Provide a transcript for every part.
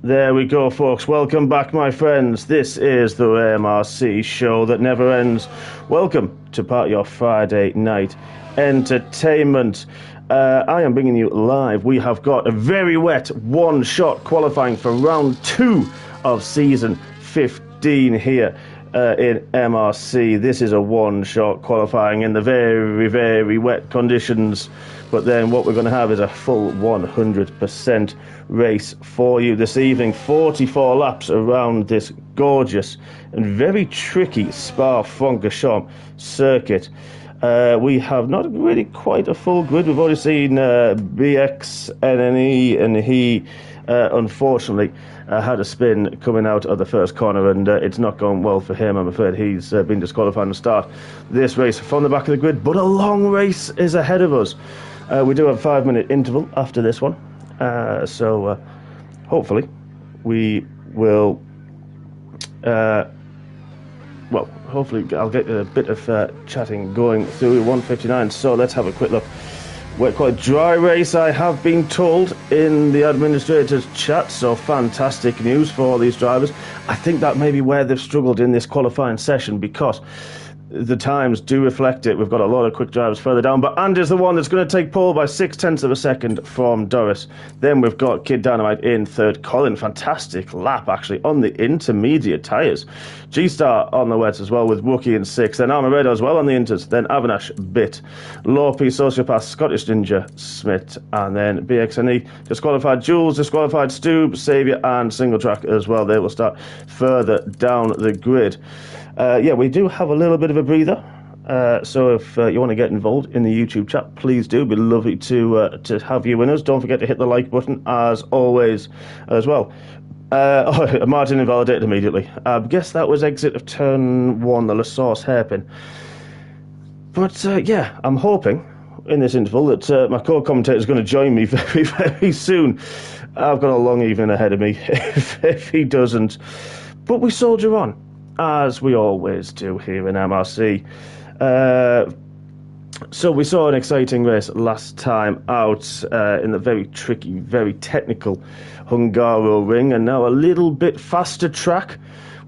There we go, folks. Welcome back, my friends. This is the MRC show that never ends. Welcome to part of your Friday night entertainment. I am bringing you live. We have got a very wet one-shot qualifying for round 2 of season 15 here in MRC. This is a one-shot qualifying in the very, very wet conditions. But then what we're going to have is a full 100% race for you this evening. 44 laps around this gorgeous and very tricky Spa-Francorchamps circuit. We have not really quite a full grid. We've already seen BX, NNE, and he unfortunately had a spin coming out of the first corner, and it's not going well for him. I'm afraid he's been disqualified to start this race from the back of the grid, but a long race is ahead of us. We do have a 5-minute interval after this one, so hopefully we will hopefully I'll get a bit of chatting going through 159. So let's have a quick look. We're quite dry race, I have been told, in the administrators chat, so fantastic news for all these drivers. I think that may be where they've struggled in this qualifying session, because the times do reflect it. We've got a lot of quick drivers further down, but Andy's the one that's going to take pole by 0.6 of a second from Doris. Then we've got Kid Dynamite in third. Colin, fantastic lap actually on the intermediate tyres. G-Star on the wets as well, with Wookie in 6th. Then Armoredo as well on the inters. Then Avanash, Bit, Lorpy, Sociopath, Scottish Ninja, Smith, and then BXNE disqualified. Jules disqualified. Stoob, Saviour, and Single Track as well. They will start further down the grid. We do have a little bit of a breather, so if you want to get involved in the YouTube chat, please do. It'd be lovely to have you in us. Don't forget to hit the like button, as always, as well. Martin invalidated immediately. I guess that was exit of turn 1, the La Source hairpin. But, I'm hoping in this interval that my co-commentator is going to join me very, very soon. I've got a long evening ahead of me if he doesn't. But we soldier on, as we always do here in MRC. So we saw an exciting race last time out in the very tricky, very technical Hungaro ring, and now a little bit faster track.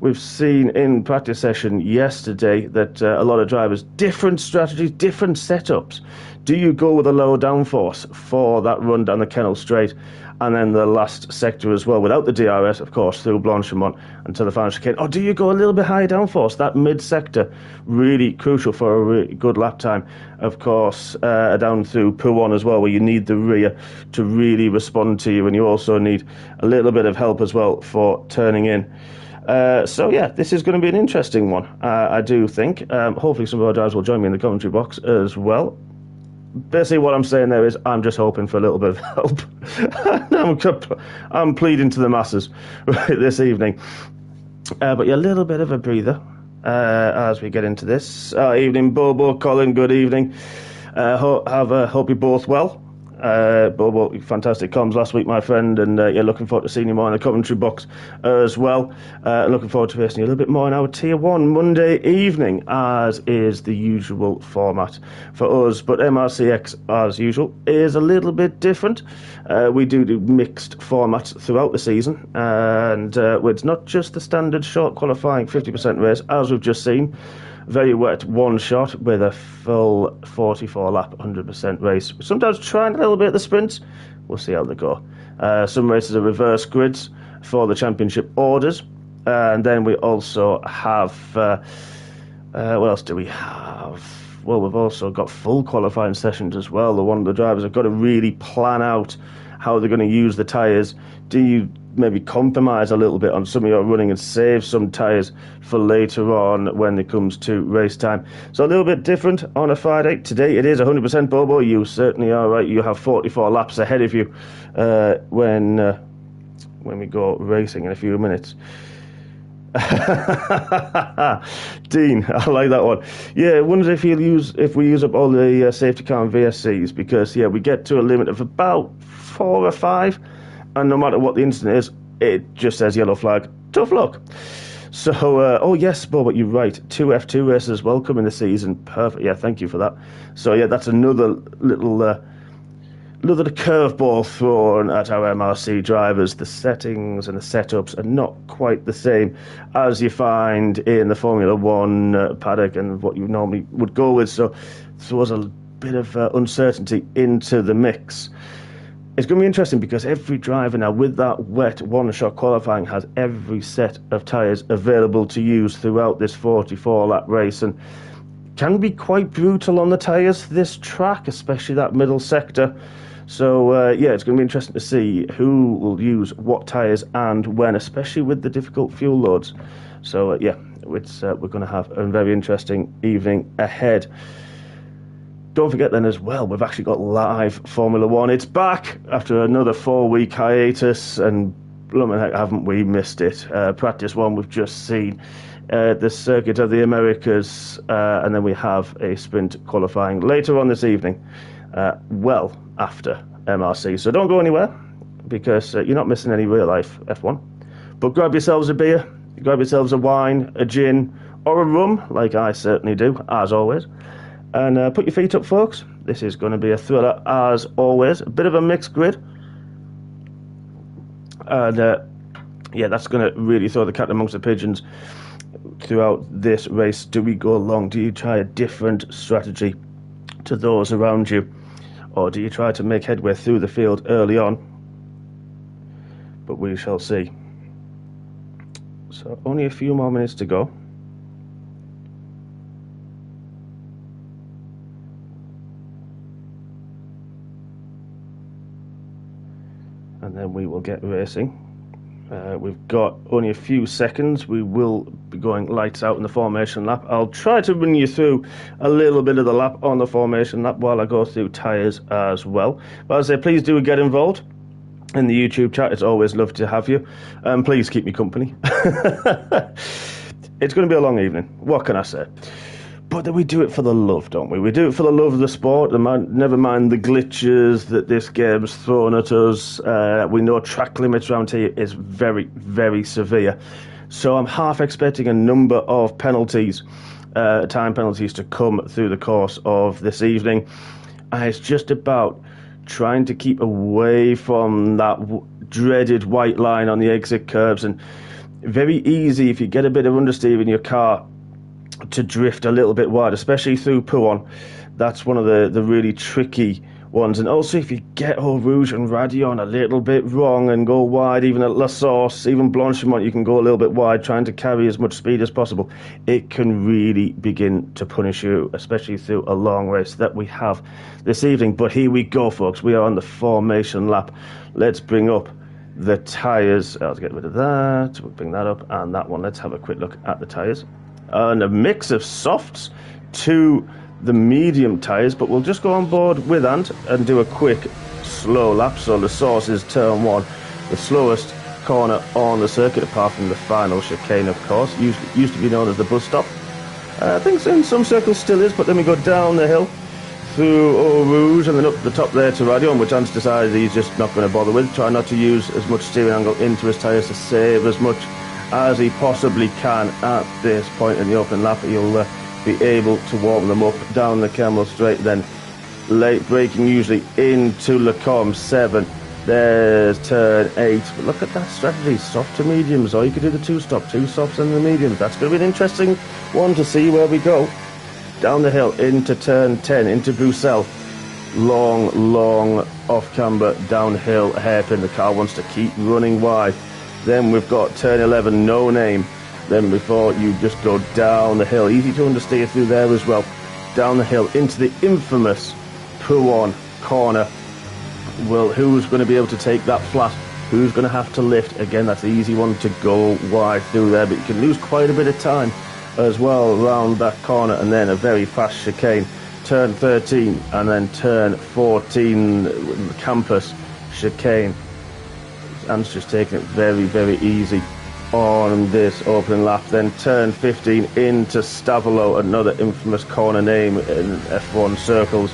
We've seen in practice session yesterday that a lot of drivers, different strategies, different setups. Do you go with a low downforce for that run down the Kennel Straight, and then the last sector as well, without the DRS, of course, through Blanchimont until the final chicane? Or do you go a little bit higher downforce? That mid-sector, really crucial for a really good lap time. Of course, down through Pouon as well, where you need the rear to really respond to you, and you also need a little bit of help as well for turning in. This is going to be an interesting one, I do think. Hopefully some of our drivers will join me in the commentary box as well. Basically what I'm saying there is I'm just hoping for a little bit of help. I'm pleading to the masses this evening. A little bit of a breather as we get into this. Evening, Bobo, Colin, good evening. Hope you're both well. Bobo, fantastic comms last week, my friend, and looking forward to seeing you more in the commentary box as well. Looking forward to facing you a little bit more in our Tier 1 Monday evening, as is the usual format for us. But MRC-X, as usual, is a little bit different. We do mixed formats throughout the season, and it's not just the standard short qualifying 50% race, as we've just seen. Very wet one shot with a full 44 lap 100% race. Sometimes trying a little bit of the sprints. We'll see how they go. Some races are reverse grids for the championship orders. And then we also have... what else do we have? Well, we've also got full qualifying sessions as well. The drivers have got to really plan out how they're going to use the tyres. Do you maybe compromise a little bit on some of your running and save some tyres for later on when it comes to race time? So a little bit different on a Friday. Today it is 100% Bobo. You certainly are right. You have 44 laps ahead of you when we go racing in a few minutes. Dean, I like that one. Yeah, I wonder if we use up all the safety car and VSCs, because we get to a limit of about 4 or 5, and no matter what the incident is, it just says yellow flag. Tough luck. So, yes, Bob, you're right. 2 F2 races welcome in the season. Perfect. Yeah, thank you for that. So, that's another little Another curveball thrown at our MRC drivers. The settings and the setups are not quite the same as you find in the Formula One paddock and what you normally would go with, so throws a bit of uncertainty into the mix. It's going to be interesting because every driver now, with that wet one-shot qualifying, has every set of tyres available to use throughout this 44-lap race, and can be quite brutal on the tyres, this track, especially that middle sector. So, yeah, it's going to be interesting to see who will use what tyres and when, especially with the difficult fuel loads. So, yeah, we're going to have a very interesting evening ahead. Don't forget then as well, we've actually got live Formula One. It's back after another 4-week hiatus, and blooming heck, haven't we missed it. Practice one we've just seen, the Circuit of the Americas, and then we have a sprint qualifying later on this evening, well after MRC. So don't go anywhere, because you're not missing any real life F1. But grab yourselves a beer, grab yourselves a wine, a gin, or a rum, like I certainly do, as always. And put your feet up, folks. This is going to be a thriller, as always. A bit of a mixed grid. And, yeah, that's going to really throw the cat amongst the pigeons throughout this race. Do we go long? Do you try a different strategy to those around you? Or do you try to make headway through the field early on? But we shall see. So, only a few more minutes to go. And then we will get racing. We've got only a few seconds. We will be going lights out in the formation lap. I'll try to run you through a little bit of the lap on the formation lap while I go through tyres as well. But as I say, please do get involved in the YouTube chat. It's always lovely to have you. Please keep me company. It's going to be a long evening. What can I say? But we do it for the love, don't we? We do it for the love of the sport, and never mind the glitches that this game's thrown at us. We know track limits around here is very, very severe. So I'm half expecting a number of penalties, time penalties, to come through the course of this evening. And it's just about trying to keep away from that dreaded white line on the exit curves. And very easy, if you get a bit of understeer in your car, to drift a little bit wide, especially through Prix. That's one of the really tricky ones. And also, if you get Eau Rouge and Radion a little bit wrong and go wide, even at La Source, even Blanchimont, you can go a little bit wide, trying to carry as much speed as possible. It can really begin to punish you, especially through a long race that we have this evening. But here we go, folks. We are on the formation lap. Let's bring up the tyres. Let's get rid of that. We'll bring that up, and that one. Let's have a quick look at the tyres. And a mix of softs to the medium tyres, but we'll just go on board with Ant and do a quick slow lap. So the source is turn one, the slowest corner on the circuit, apart from the final chicane, of course. Used to be known as the bus stop. I think in some circles still is, but then we go down the hill through Eau Rouge and then up the top there to Radion, which Ant's decided he's just not going to bother with. Try not to use as much steering angle into his tyres to save as much as he possibly can at this point in the open lap. He'll be able to warm them up down the Camel Straight, then late braking usually into Le Combe 7. There's turn 8. But look at that strategy, soft to mediums, or you could do the two softs and the mediums. That's going to be an interesting one to see where we go. Down the hill into turn 10, into Bruxelles. Long off camber downhill hairpin. The car wants to keep running wide. Then we've got turn 11, no name. Then before you just go down the hill, easy to understeer through there as well. Down the hill into the infamous Pouon corner. Well, who's going to be able to take that flat? Who's going to have to lift? Again, that's the easy one to go wide through there, but you can lose quite a bit of time as well around that corner. And then a very fast chicane. Turn 13 and then turn 14, campus chicane. Ant's just taking it very, very easy on this opening lap. Then turn 15 into Stavelot, another infamous corner name in F1 circles.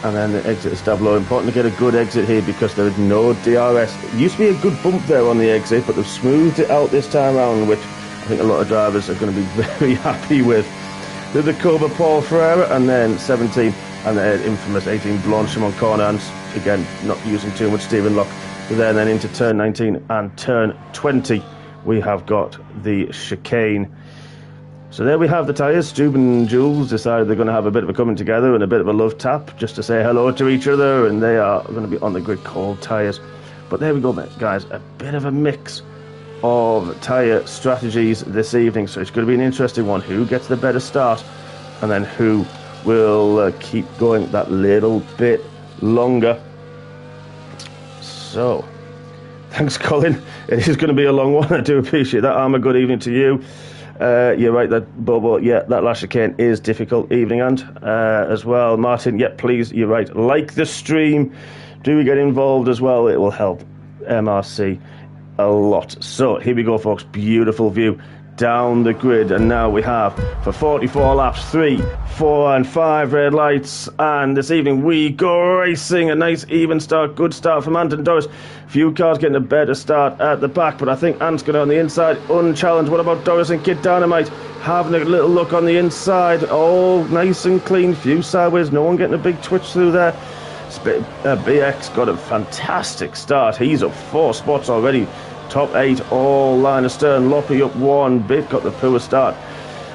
And then the exit of Stavelot. Important to get a good exit here because there is no DRS. It used to be a good bump there on the exit, but they've smoothed it out this time around, which I think a lot of drivers are going to be very happy with. To the Cobra Paul Ferreira, and then 17 and the infamous 18 Blanchimont corner, and again not using too much steering lock. But then into turn 19 and turn 20 we have got the chicane. So there we have the tyres. Stu and Jules decided they're going to have a bit of a coming together and a bit of a love tap just to say hello to each other, and they are going to be on the grid cold tyres. But there we go, guys, a bit of a mix of tyre strategies this evening, so it's going to be an interesting one. Who gets the better start, and then who will keep going that little bit longer. So thanks, Colin. It is going to be a long one. I do appreciate that. Armour, good evening to you. You're right, that Bobo, yeah, that last chicane is difficult. Evening, and as well, Martin, yeah, please, you're right. Like the stream, do we get involved as well? It will help MRC a lot. So here we go, folks. Beautiful view down the grid, and now we have for 44 laps 3, 4 and 5 red lights, and this evening we go racing. A nice even start, good start from Ant and Doris. Few cars getting a better start at the back, but I think Ant's going on the inside unchallenged. What about Doris and Kid Dynamite having a little look on the inside? All nice and clean, few sideways, no one getting a big twitch through there. BX got a fantastic start. He's up 4 spots already. Top 8, all line astern. Loppy up 1 bit, got the poor start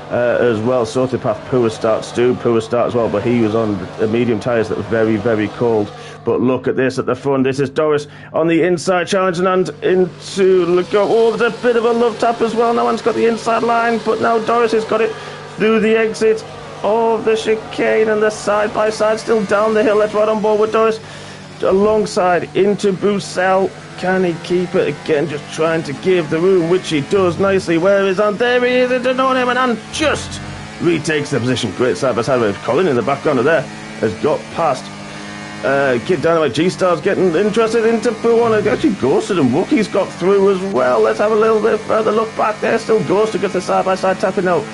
as well. Sotipath poor start, Stu poor start as well, but he was on medium tyres that were very, very cold. But look at this at the front. This is Doris on the inside, challenging and into look. Oh, there's a bit of a love tap as well. No one's got the inside line, but now Doris has got it through the exit of the chicane, and the side by side still down the hill. Let's right on board with Doris alongside into Broussel. Can he keep it again? Just trying to give the room, which he does nicely. Where is Ant? There he is into no name, and Ant just retakes the position. Great side by side with Colin in the background of there has got past Kid Dynamite. G-Star's getting interested into Pooh. Actually Ghosted and Wookie's got through as well. Let's have a little bit further look back there. Still Ghosted gets the side by side tapping out.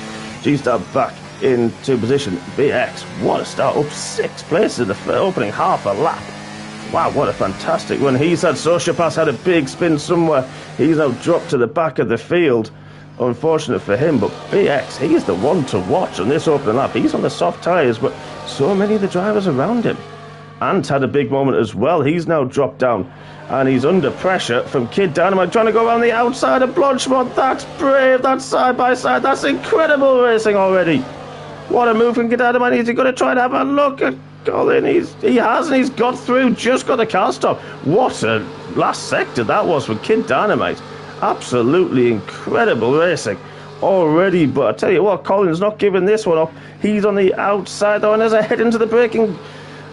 G-Star back into position. BX, what a start, up 6 places in the opening half a lap. Wow, what a fantastic one. He's had Sociopath had a big spin somewhere. He's now dropped to the back of the field. Unfortunate for him, but BX, he's the one to watch on this opening lap. He's on the soft tyres, but so many of the drivers around him. Ant had a big moment as well. He's now dropped down, and he's under pressure from Kid Dynamite, trying to go around the outside of Blanchimont. That's brave, that's side by side. That's incredible racing already. What a move from Kid Dynamite. He's going to try and have a look at Colin. He has, and he's got through, just got the car stop. What a last sector that was for Kid Dynamite. Absolutely incredible racing already, but I tell you what, Colin's not giving this one up. He's on the outside though, and there's a head into the braking,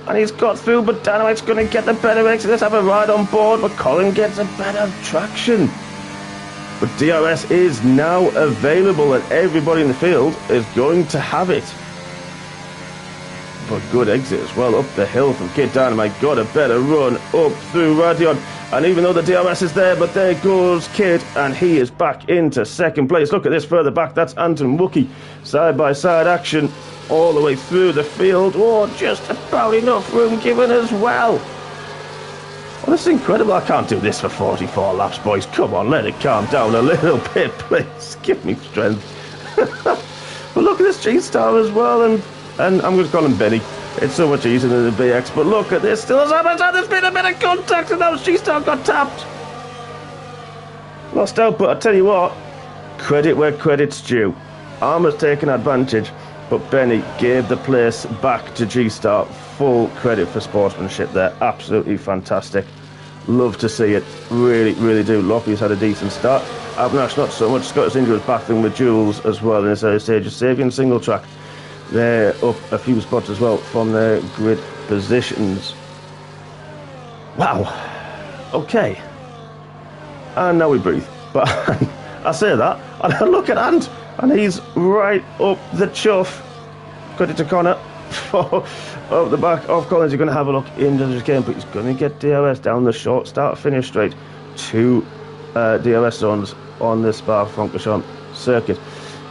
and he's got through, but Dynamite's going to get the better exit. Let's have a ride on board, but Colin gets a better traction. But DRS is now available, and everybody in the field is going to have it. But good exit as well up the hill from Kid Dynamite. Got a better run up through Radion. And even though the DRS is there, but there goes Kid, and he is back into second place. Look at this further back. That's Anton Wookie. Side-by-side action all the way through the field. Oh, just about enough room given as well. Well, this is incredible. I can't do this for 44 laps, boys. Come on, let it calm down a little bit, please. Give me strength. But look at this G-Star as well, and I'm going to call him Benny. It's so much easier than the BX, but look at this. Still as there's been a bit of contact, and now G-Star got tapped. Lost out, but I tell you what, credit where credit's due. Armour's taken advantage, but Benny gave the place back to G-Star. Full credit for sportsmanship there. Absolutely fantastic. Love to see it. Really, really do. Loppy's had a decent start. Abnash not so much. Scottish Injury was battling with Jules as well in this early stage. Savian single track. They're up a few spots as well from their grid positions. Wow. Okay. And now we breathe. But I say that, and I look at Ant, and he's right up the chuff. Credit to Connor for up the back of Collins. You're going to have a look into the game, but he's going to get DRS down the short start finish straight. 2 DRS zones on the Spa-Francorchamps circuit.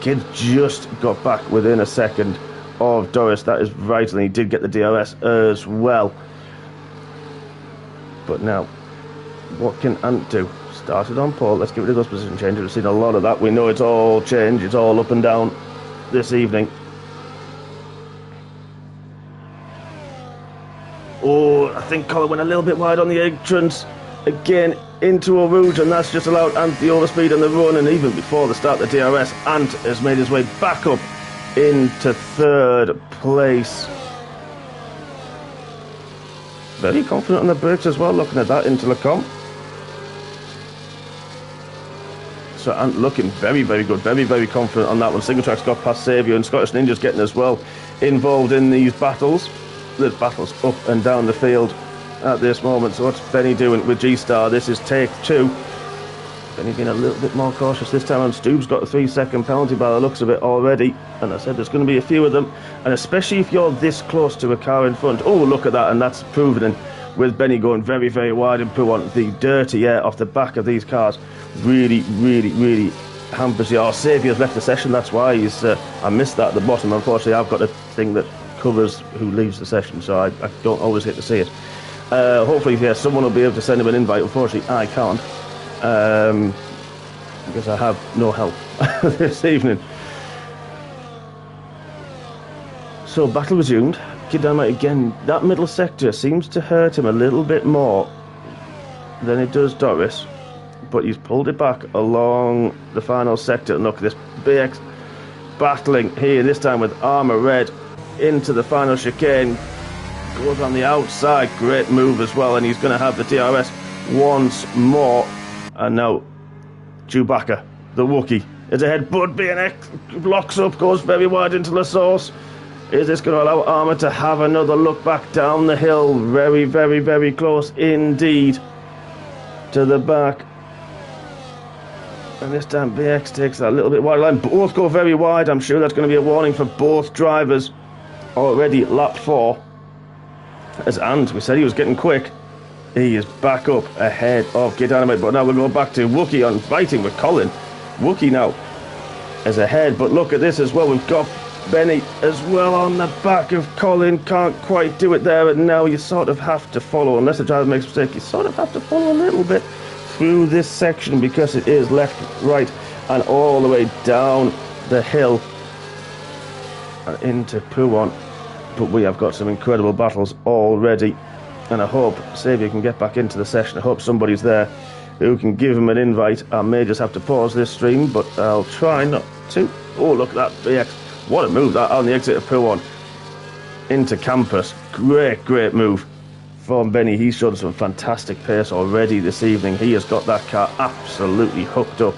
Kid just got back within a second of Doris. That is vital, and he did get the DRS as well. But now, what can Ant do? Started on pole. Let's get rid of those position changes. We've seen a lot of that. We know it's all change. It's all up and down this evening. Oh, I think Colin went a little bit wide on the entrance. Again, into Eau Rouge, and that's just allowed Ant the overspeed on the run, and even before the start of the DRS, Ant has made his way back up into third place. Very confident on the brakes as well, looking at that into Lecombe. So Ant looking very, very good, very, very confident on that one. Single Track's got past Saviour, and Scottish Ninja's getting as well involved in these battles. There's battles up and down the field at this moment. So what's Benny doing with G-Star? This is take 2. Benny being a little bit more cautious this time, and Stubbs got a 3-second penalty by the looks of it already. And I said there's going to be a few of them, and especially if you're this close to a car in front. Oh, look at that, and that's proven with Benny going very, very wide and Prix on the dirty air off the back of these cars. Really, really, really hampers you. Oh, Saviour's left the session, that's why he's... I missed that at the bottom. Unfortunately, I've got a thing that covers who leaves the session, so I don't always get to see it. Hopefully, yeah, someone will be able to send him an invite. Unfortunately, I can't, because I have no help this evening. So, battle resumed. Kid Dynamite again. That middle sector seems to hurt him a little bit more than it does Doris, but he's pulled it back along the final sector. And look at this BX battling here, this time with Armour Red into the final chicane. Goes on the outside, great move as well, and he's going to have the DRS once more. And now Chewbacca, the Wookiee, is ahead, but BNX blocks up, goes very wide into the source. Is this going to allow Armour to have another look back down the hill? Very, very, very close indeed to the back. And this time BX takes that a little bit wide line. Both go very wide. I'm sure that's going to be a warning for both drivers. Already lap 4. As Ant, we said he was getting quick. He is back up ahead of Kid Dynamite. But now we'll go back to Wookiee on fighting with Colin. Wookiee now is ahead. But look at this as well. We've got Benny as well on the back of Colin. Can't quite do it there. And now you sort of have to follow. Unless the driver makes a mistake, you sort of have to follow a little bit through this section, because it is left, right, and all the way down the hill and into Prix. But we have got some incredible battles already, and I hope Saviour can get back into the session. I hope somebody's there who can give him an invite. I may just have to pause this stream, but I'll try not to. Oh, look at that BX. What a move that on the exit of Prix into Campus. Great, great move from Benny. He's shown some fantastic pace already this evening. He has got that car absolutely hooked up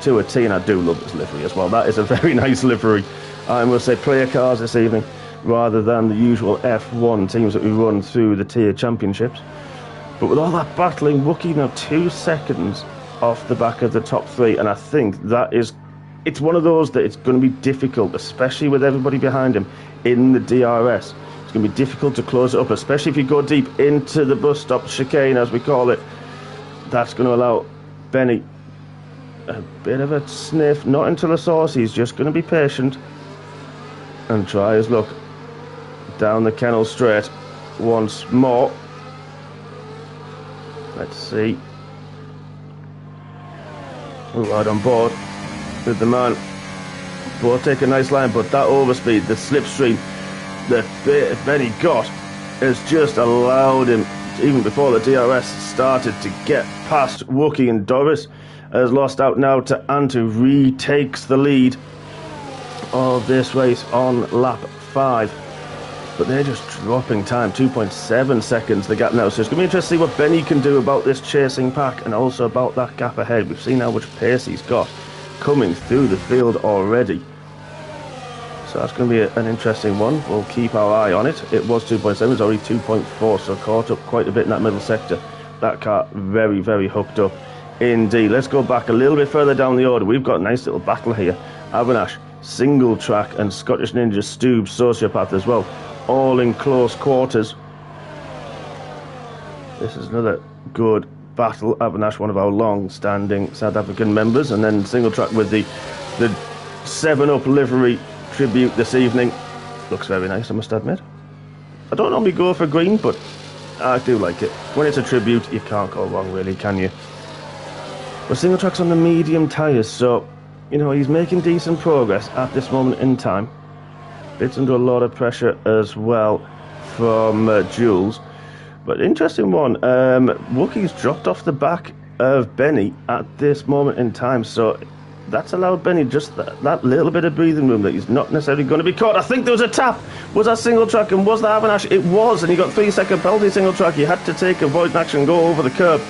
to a T, and I do love this livery as well. That is a very nice livery. I must say, player cars this evening, rather than the usual F1 teams that we run through the tier championships. But with all that battling, Wookiee now 2 seconds off the back of the top 3, and I think that is... It's one of those that it's going to be difficult, especially with everybody behind him in the DRS. It's going to be difficult to close it up, especially if you go deep into the bus stop chicane, as we call it. That's going to allow Benny a bit of a sniff, not into the source. He's just going to be patient and try his luck down the kennel straight once more. Let's see. Right on board with the man. Both take a nice line, but that overspeed, the slipstream that Benny got, has just allowed him, even before the DRS started, to get past Wookiee. And Doris has lost out now to Ant, who retakes the lead of this race on lap 5. But they're just dropping time, 2.7 seconds the gap now. So it's going to be interesting to see what Benny can do about this chasing pack, and also about that gap ahead. We've seen how much pace he's got coming through the field already. So that's going to be an interesting one. We'll keep our eye on it. It was 2.7, it's already 2.4, so caught up quite a bit in that middle sector. That car very, very hooked up indeed. Let's go back a little bit further down the order. We've got a nice little battle here. Avanash, Single Track, and Scottish Ninja Stubbs, Sociopath as well, all in close quarters. This is another good battle. Avanash, one of our long-standing South African members, and then Single Track with the 7-Up livery tribute this evening. Looks very nice, I must admit. I don't normally go for green, but I do like it. When it's a tribute, you can't go wrong, really, can you? But Single Track's on the medium tyres, so, you know, he's making decent progress at this moment in time. It's under a lot of pressure as well from Jules. But interesting one. Wookie's dropped off the back of Benny at this moment in time, so that's allowed Benny just that little bit of breathing room that he's not necessarily going to be caught. I think there was a tap. Was that single track, and was that Avanash? It was, and he got 3-second penalty single track. He had to take avoid action, go over the curb.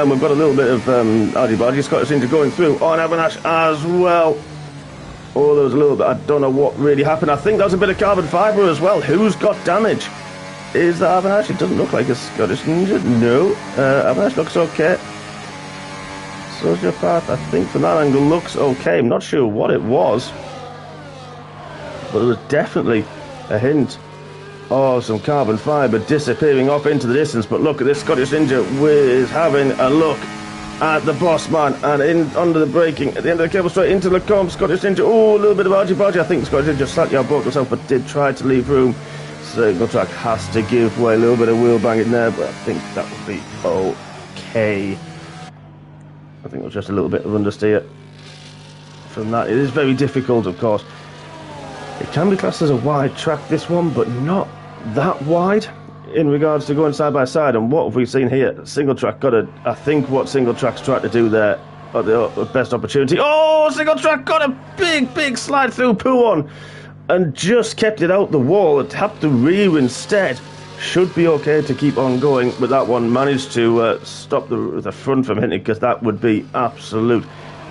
We've got a little bit of Argy-Bargy Scottish Ninja going through on Avanash as well. Oh, there was a little bit. I don't know what really happened. I think that was a bit of carbon fibre as well. Who's got damage? Is that Avanash? It doesn't look like a Scottish Ninja. No. Avanash looks okay. Sociopath, I think from that angle, looks okay. I'm not sure what it was, but it was definitely a hint of some carbon fibre disappearing off into the distance. But look at this Scottish Ninja is having a look at the boss man, and in under the braking at the end of the cable straight into Lacombe. Scottish Ninja, oh, a little bit of argy-bargy. I think Scottish Ninja slightly outbroke himself, but did try to leave room. Signal track has to give way. A little bit of wheel banging there, but I think that will be okay. I think it was just a little bit of understeer from that. It is very difficult, of course. It can be classed as a wide track, this one, but not that wide in regards to going side by side. And what have we seen here? Single track got I think what single track's tried to do there at the best opportunity. Oh, single track got a big slide through Puon and just kept it out the wall. It tapped the rear instead. Should be okay to keep on going, but that one managed to stop the front from hitting, because that would be absolute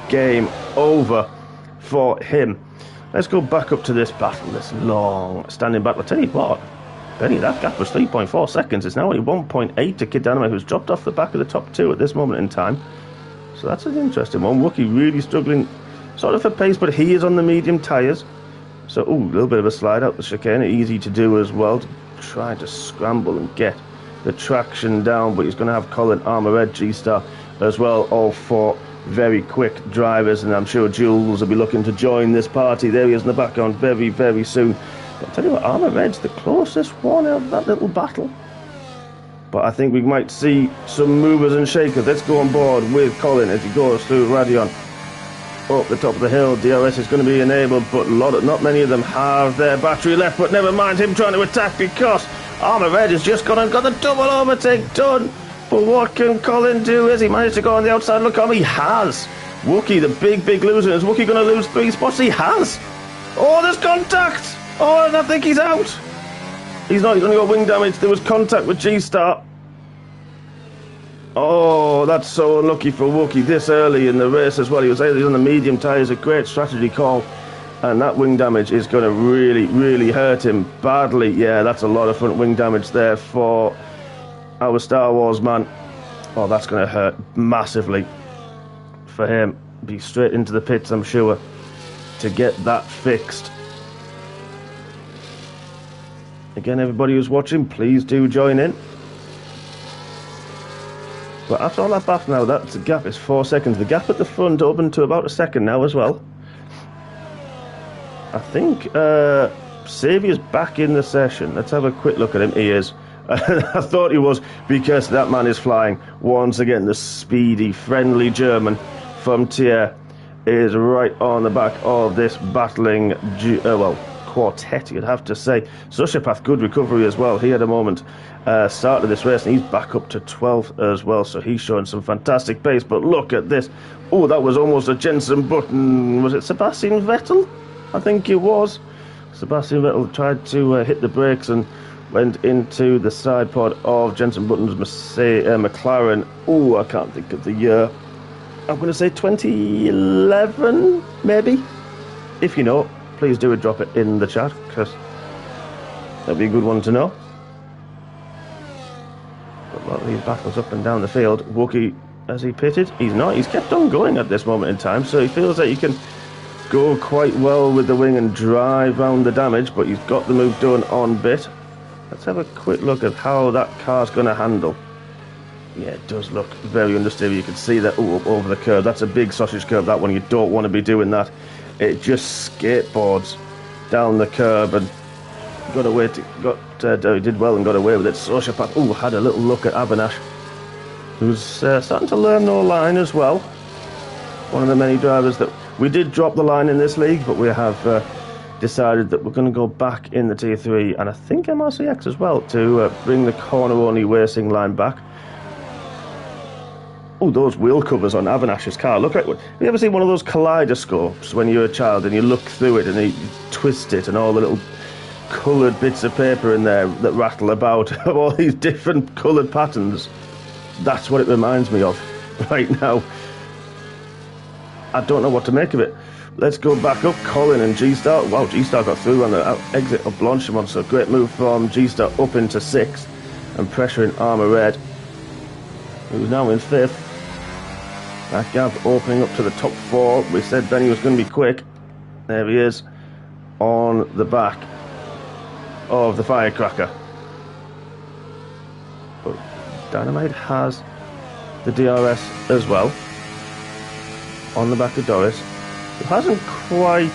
game over for him. Let's go back up to this battle, this long standing battle. I tell you what, Benny, that gap was 3.4 seconds. It's now only 1.8 to Kid Dynamite, who's dropped off the back of the top two at this moment in time. So that's an interesting one. Wookie really struggling sort of for pace, but he is on the medium tyres. So, ooh, a little bit of a slide out the chicane, easy to do as well. Trying to scramble and get the traction down, but he's going to have Colin, Armour Red, G-Star as well, all four very quick drivers, and I'm sure Jules will be looking to join this party. There he is in the background very soon. But I'll tell you what, Armour Red's the closest one out of that little battle, but I think we might see some movers and shakers. Let's go on board with Colin as he goes through Radion up the top of the hill. DRS is going to be enabled, but not many of them have their battery left. But never mind him trying to attack, because Armour Red has just gone and got the double overtake done. But what can Colin do? Has he managed to go on the outside? Look, he has. Wookie, the big loser. Is Wookie going to lose 3 spots? He has. Oh, there's contact. Oh, and I think he's out. He's not. He's only got wing damage. There was contact with G-Star. Oh, that's so unlucky for Wookie this early in the race as well. He was on the medium tyres, a great strategy call, and that wing damage is going to really hurt him badly. Yeah, that's a lot of front wing damage there for our Star Wars man. Oh, that's going to hurt massively for him. Be straight into the pits, I'm sure, to get that fixed. Again, everybody who's watching, please do join in. But after all that battle now, that gap is 4 seconds. The gap at the front opened to about a second now as well. I think Saviour's back in the session. Let's have a quick look at him. He is. I thought he was, because that man is flying. Once again, the speedy, friendly German from Thiers is right on the back of this battling, quartet, you'd have to say. Sociopath, good recovery as well. He had a moment start of this race, and he's back up to 12th as well, so he's showing some fantastic pace. But look at this. Oh, that was almost a Jensen Button. Was it Sebastian Vettel? I think it was. Sebastian Vettel tried to hit the brakes and went into the side pod of Jensen Button's McLaren. Oh, I can't think of the year. I'm going to say 2011, maybe. If you know, please do drop it in the chat, because that'd be a good one to know. But a lot of these battles up and down the field. Wookie, has he pitted? He's not. He's kept on going at this moment in time, so he feels that he can go quite well with the wing and drive round the damage, but he's got the move done on bit. Let's have a quick look at how that car's going to handle. Yeah, it does look very understeer. You can see that up over the curb. That's a big sausage curb, that one. You don't want to be doing that. It just skateboards down the curb, and got away. Did well and got away with it. Sociopath, had a little look at Avanash, who's starting to learn no line as well. One of the many drivers that we did drop the line in this league, but we have decided that we're going to go back in the Tier 3 and I think MRC-X as well to bring the corner-only racing line back. Oh, those wheel covers on Avanash's car look like... Have you ever seen one of those kaleidoscopes when you're a child and you look through it and you twist it and all the little coloured bits of paper in there that rattle about of all these different coloured patterns? That's what it reminds me of right now. I don't know what to make of it. Let's go back up. Colin and G-Star. Wow, G-Star got through on the exit of Blanchimont, so great move from G-Star up into 6th and pressuring Armour Red, who's now in 5th. That gap opening up to the top 4. We said Benny was going to be quick. There he is on the back of the Firecracker. But Dynamite has the DRS as well on the back of Doris, who hasn't quite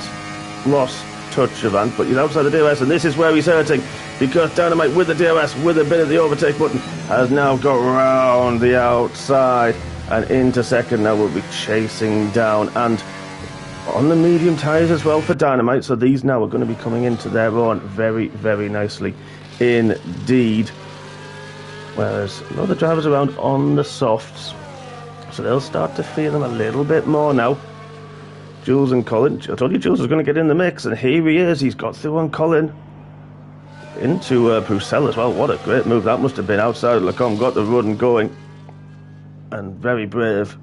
lost touch of Ant, but he's outside the DRS, and this is where he's hurting, because Dynamite with the DRS, with a bit of the overtake button, has now got round the outside and into 2nd. Now we'll be chasing down, and on the medium tyres as well for Dynamite, so these now are going to be coming into their own very, very nicely indeed. Whereas a lot of the drivers around on the softs, so they'll start to feel them a little bit more now. Jules and Colin. I told you Jules was going to get in the mix, and here he is. He's got through on Colin. Into Bruxelles as well. What a great move. That must have been outside of Lacombe. Got the run going. And very brave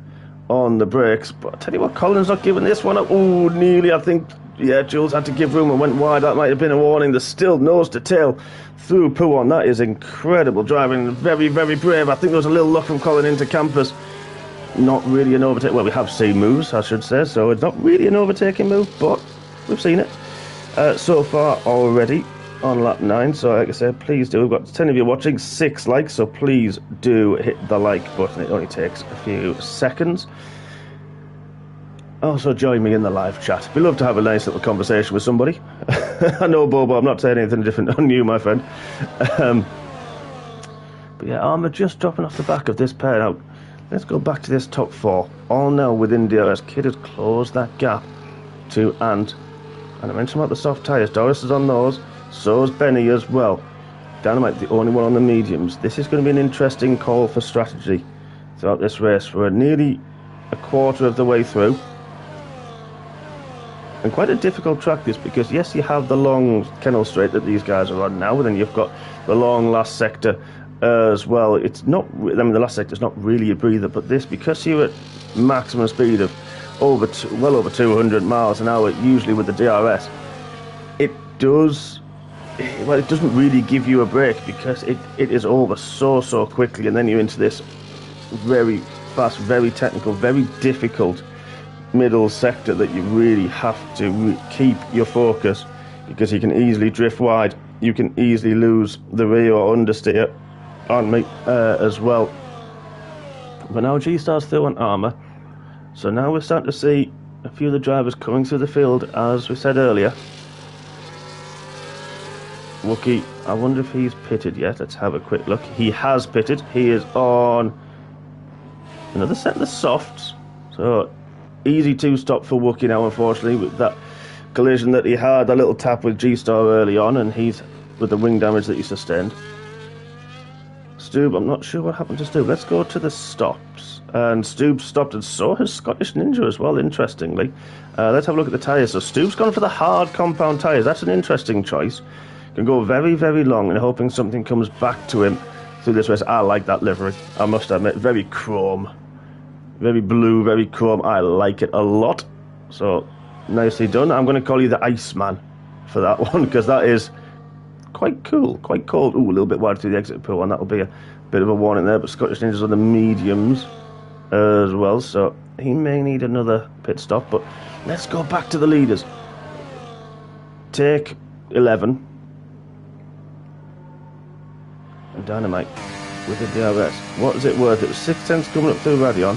on the brakes. But I tell you what, Colin's not giving this one up. Oh, nearly. I think, yeah, Jules had to give room and went wide. That might have been a warning. There's still nose to tail through Pouon. That is incredible driving. Very, very brave. I think there was a little luck from Colin into Campus. Not really an overtake. Well, we have seen moves, I should say, so it's not really an overtaking move, but we've seen it so far already on lap 9. So like I said, please do. We've got 10 of you watching, 6 likes, so please do hit the like button. It only takes a few seconds. Also join me in the live chat. We'd love to have a nice little conversation with somebody. I know, Bobo, I'm not saying anything different on you, my friend. But yeah, Armour just dropping off the back of this pair now. Let's go back to this top 4. All now within DRS. Kid has closed that gap to Ant. And I mentioned about the soft tyres. Doris is on those. So is Benny as well. Dynamite, the only one on the mediums. This is going to be an interesting call for strategy throughout this race. We're nearly a quarter of the way through. And quite a difficult track this, because yes, you have the long Kennel Straight that these guys are on now, and then you've got the long last sector as well. It's not, I mean, the last sector is not really a breather, but this, because you're at maximum speed of well over 200 miles an hour, usually with the DRS, it doesn't really give you a break, because it is over so quickly, and then you're into this very fast, very technical, very difficult middle sector that you really have to keep your focus, because you can easily drift wide, you can easily lose the rear or understeer on me as well. But now G-Star's through on Armour, so now we're starting to see a few of the drivers coming through the field, as we said earlier. Wookie, I wonder if he's pitted yet. Let's have a quick look. He has pitted. He is on another set of the softs, so easy 2-stop for Wookie now, unfortunately, with that collision that he had, a little tap with G-Star early on, and he's with the wing damage that he sustained. Stoob, I'm not sure what happened to Stoob. Let's go to the stops. And Stoob stopped, and so has Scottish Ninja as well, interestingly. Let's have a look at the tyres. So Stoob's gone for the hard compound tyres. That's an interesting choice. Can go very, very long, and hoping something comes back to him through this race. I like that livery, I must admit. Very chrome. Very blue, very chrome. I like it a lot. So, nicely done. I'm going to call you the Iceman for that one, because that is quite cool, quite cold. Ooh, a little bit wide through the exit pool, and that'll be a bit of a warning there. But Scottish Ninja's on the mediums as well, so he may need another pit stop. But let's go back to the leaders. Take 11. And Dynamite with the DRS. What is it worth? It was 6 tenths coming up through Radion.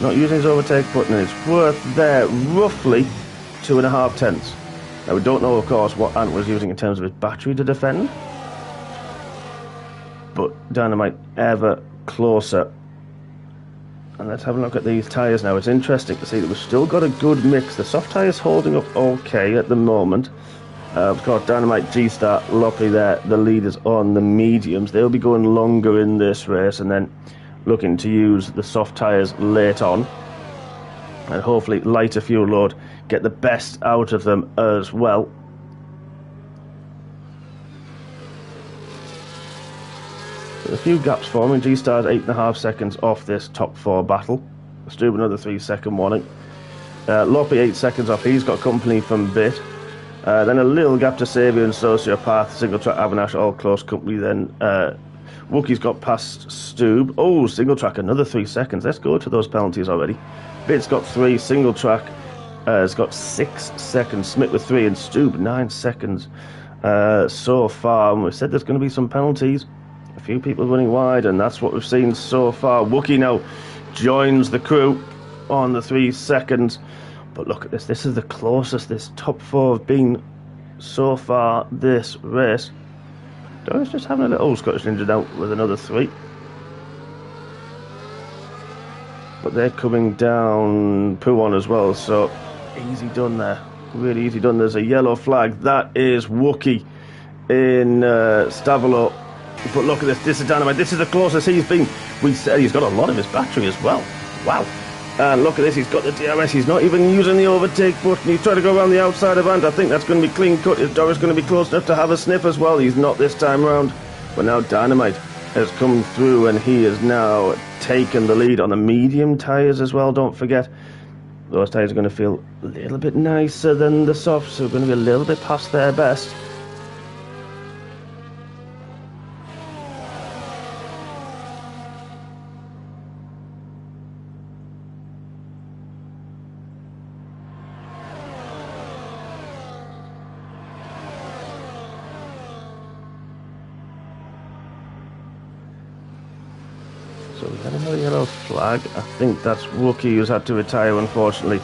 Not using his overtake button, and it's worth there roughly 2.5 tenths. Now we don't know, of course, what Ant was using in terms of his battery to defend, but Dynamite ever closer And let's have a look at these tyres now. It's interesting to see that we've still got a good mix. The soft tyres holding up okay at the moment. Of course, Dynamite, G-Star, Loppy there, the leaders on the mediums. They'll be going longer in this race and then looking to use the soft tyres late on. And hopefully lighter fuel load, get the best out of them as well. A few gaps forming. G-Star's 8.5 seconds off this top 4 battle. Stube another 3-second warning. Loppy 8 seconds off. He's got company from Bit. Then a little gap to Saviour and Sociopath. Single Track, Avanash, all close company. Then Wookie's got past Stube. Oh, Single Track, another 3 seconds. Let's go to those penalties already. Bit's got 3. Single Track has got 6 seconds. Smith with 3 and Stube 9 seconds so far. And we said there's going to be some penalties. A few people running wide, and that's what we've seen so far. Wookie now joins the crew on the 3 seconds. But look at this. This is the closest this top 4 have been so far this race. Doris just having a little Scottish Ninja out with another 3. But they're coming down Poo on as well, so easy done there. Really easy done. There's a yellow flag. That is Wookie in Stavolo. But look at this. This is Dynamite. This is the closest he's been. We said he's got a lot of his battery as well. Wow. And look at this. He's got the DRS. He's not even using the overtake button. He's trying to go around the outside of Ant. I think that's going to be clean cut. Is Doris going to be close enough to have a sniff as well? He's not this time round. But now Dynamite has come through and he has now taken the lead on the medium tyres as well. Don't forget, those tyres are going to feel a little bit nicer than the softs. So going to be a little bit past their best. So we had another yellow flag. I think that's Wookie who's had to retire, unfortunately.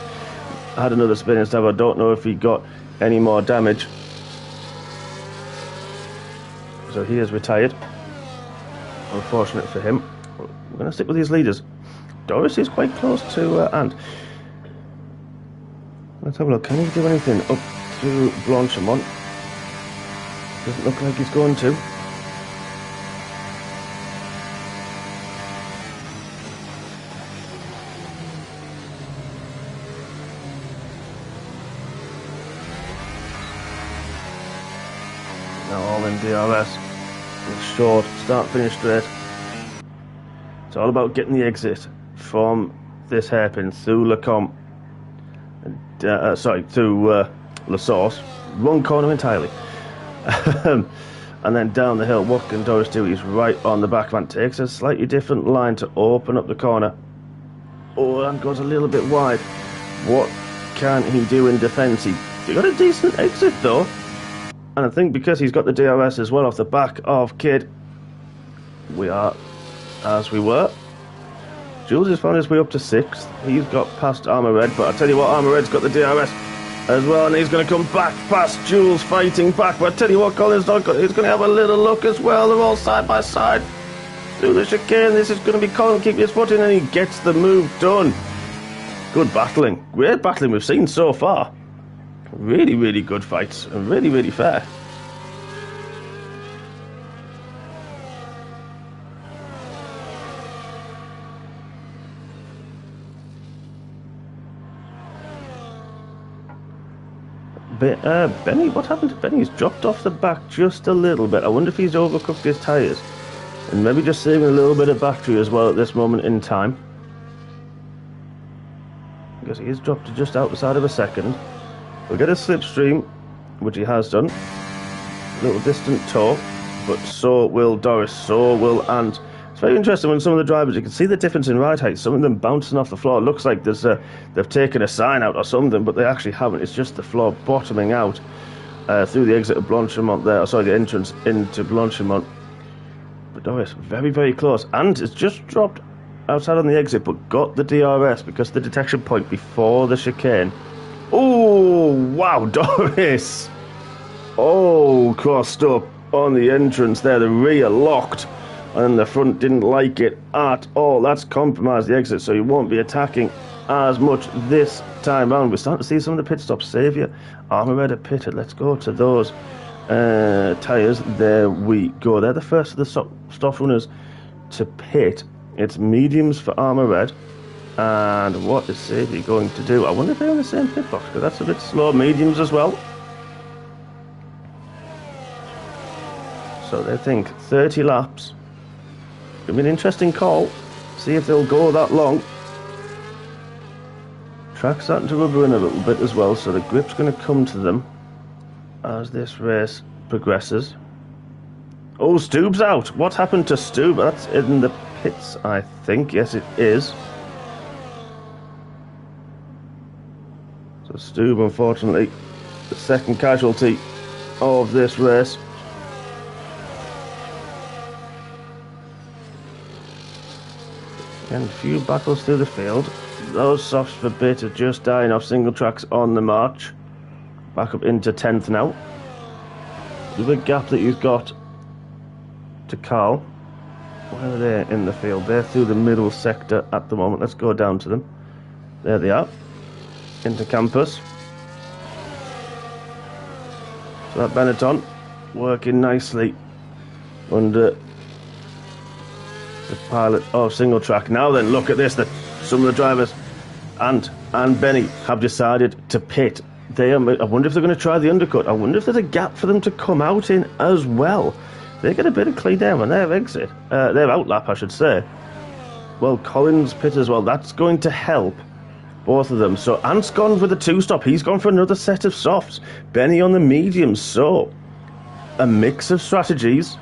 I had another spin and stuff. I don't know if he got any more damage. So he has retired. Unfortunate for him. I'm going to stick with these leaders. Doris is quite close to Ant. Let's have a look. Can he do anything up to Blanchimont? Doesn't look like he's going to. All in DRS. Short start finish straight. It's all about getting the exit from this hairpin through Lecombe, through La Source. Wrong corner entirely. And then down the hill. What can Doris do? He's right on the back man. Takes a slightly different line to open up the corner. Oh, and goes a little bit wide. What can he do in defence? He got a decent exit though. And I think because he's got the DRS as well off the back of Kid, we are as we were. Jules has found his way up to 6th. He's got past Armour Red, but I tell you what, Armour Red's got the DRS as well, and he's going to come back past Jules, fighting back. But I tell you what, Colin's not got. He's going to have a little look as well. They're all side by side through the chicane. This is going to be Colin keeping his foot in, and he gets the move done. Good battling, great battling we've seen so far. Really, really good fights and really, really fair. Benny, what happened to Benny? He's dropped off the back just a little bit. I wonder if he's overcooked his tyres and maybe just saving a little bit of battery as well at this moment in time. Because he is dropped to just outside of a second. We'll get a slipstream, which he has done. A little distant tow, but so will Doris, so will Ant. It's very interesting when some of the drivers, you can see the difference in ride height. Some of them bouncing off the floor. It looks like they've taken a sign out or something, but they actually haven't. It's just the floor bottoming out through the exit of Blanchimont there. Sorry, the entrance into Blanchimont. But Doris, very, very close. Ant has just dropped outside on the exit, but got the DRS because of the detection point before the chicane. Oh, wow, Doris. Oh, crossed up on the entrance there. The rear locked and the front didn't like it at all. That's compromised the exit, so you won't be attacking as much this time round. We're starting to see some of the pit stops. Saviour, Armour Red are pitted. Let's go to those tyres. There we go. They're the first of the stop runners to pit. It's mediums for Armour Red. And what is Saviour going to do? I wonder if they're in the same pit box, because that's a bit slow. Mediums as well. So they think 30 laps. It'll be an interesting call. See if they'll go that long. Track's starting to rubber in a little bit as well, so the grip's going to come to them as this race progresses. Oh, Stubb's out. What happened to Stubb? That's in the pits, I think. Yes, it is. So Stubb, unfortunately, the second casualty of this race. Again, a few battles through the field. Those softs for Bit are just dying off single tracks on the march. Back up into 10th now. The big gap that you've got to Carl. Where are they in the field? They're through the middle sector at the moment. Let's go down to them. There they are. Into campus. So that Benetton working nicely under the pilot of single track. Now then, look at this. Some of the drivers and Benny have decided to pit. I wonder if they're going to try the undercut. I wonder if there's a gap for them to come out in as well. They get a bit of clean air on their exit. Their outlap, I should say. Well, Collins pit as well. That's going to help both of them. So Ant's gone for the two-stop. He's gone for another set of softs. Benny on the mediums. So a mix of strategies.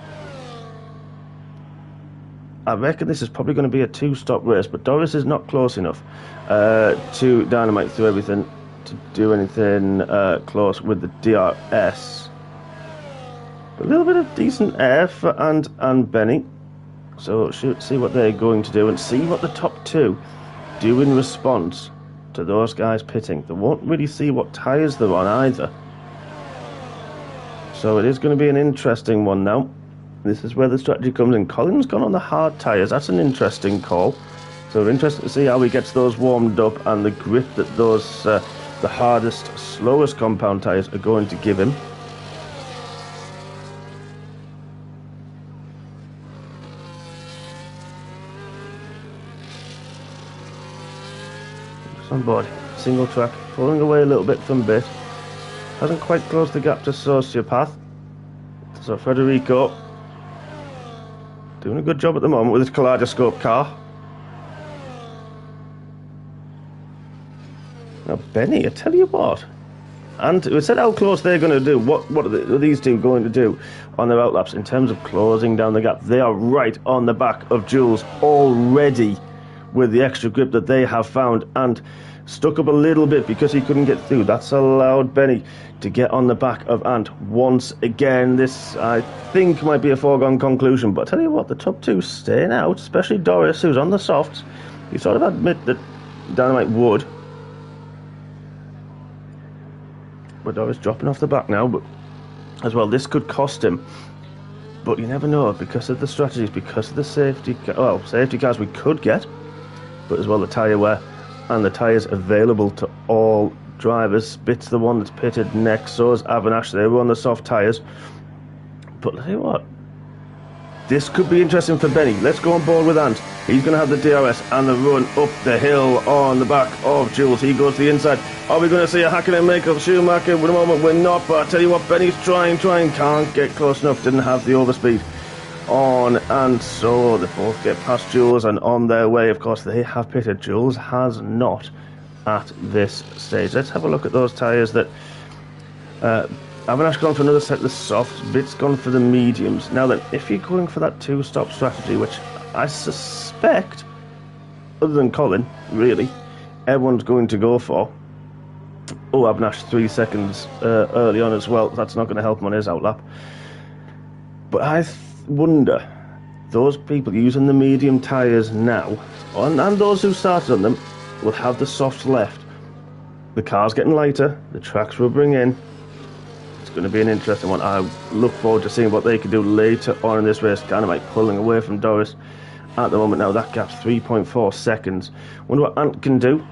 I reckon this is probably going to be a two-stop race, but Doris is not close enough to dynamite through everything to do anything close with the DRS. A little bit of decent air for Ant and Benny. So see what they're going to do and see what the top two do in response to those guys pitting. They won't really see what tyres they're on either. So it is going to be an interesting one now. This is where the strategy comes in. Colin's gone on the hard tyres. That's an interesting call. So we're interested to see how he gets those warmed up and the grip that those the hardest, slowest compound tyres are going to give him. Just on board. Single track. Pulling away a little bit from Bit. Hasn't quite closed the gap to Sociopath. So Federico doing a good job at the moment with his kaleidoscope car. Now Benny, I tell you what, and we said how close they're going to do. What are these two going to do on their outlaps in terms of closing down the gap? They are right on the back of Jules already with the extra grip that they have found, and stuck up a little bit because he couldn't get through. That's allowed Benny to get on the back of Ant once again. This, I think, might be a foregone conclusion, but I tell you what, the top two staying out, especially Doris, who's on the softs. You sort of admit that Dynamite would. But Doris dropping off the back now, but as well, this could cost him. But you never know, because of the strategies, because of the safety cars we could get, but as well the tyre wear and the tyres available to all drivers. Bit's the one that's pitted next, so is Avanash. They were on the soft tyres. But tell you what, this could be interesting for Benny. Let's go on board with Ant. He's going to have the DRS and the run up the hill on the back of Jules. He goes to the inside. Are we going to see a Hakkinen make-up? Schumacher, for the moment we're not, but I tell you what, Benny's trying, can't get close enough, didn't have the overspeed on, and so they both get past Jules and on their way. Of course, they have pitted. Jules has not at this stage. Let's have a look at those tyres that Avanash gone for another set of the softs. Bit's gone for the mediums. Now then, if you're going for that two-stop strategy, which I suspect, other than Colin, really, everyone's going to go for. Oh, Avanash 3 seconds early on as well. That's not going to help him on his outlap. But I wonder, those people using the medium tyres now, and those who started on them, will have the softs left. The car's getting lighter, the track's rubbering in. It's going to be an interesting one. I look forward to seeing what they can do later on in this race. Dynamite pulling away from Doris at the moment. Now that gap's 3.4 seconds. Wonder what Ant can do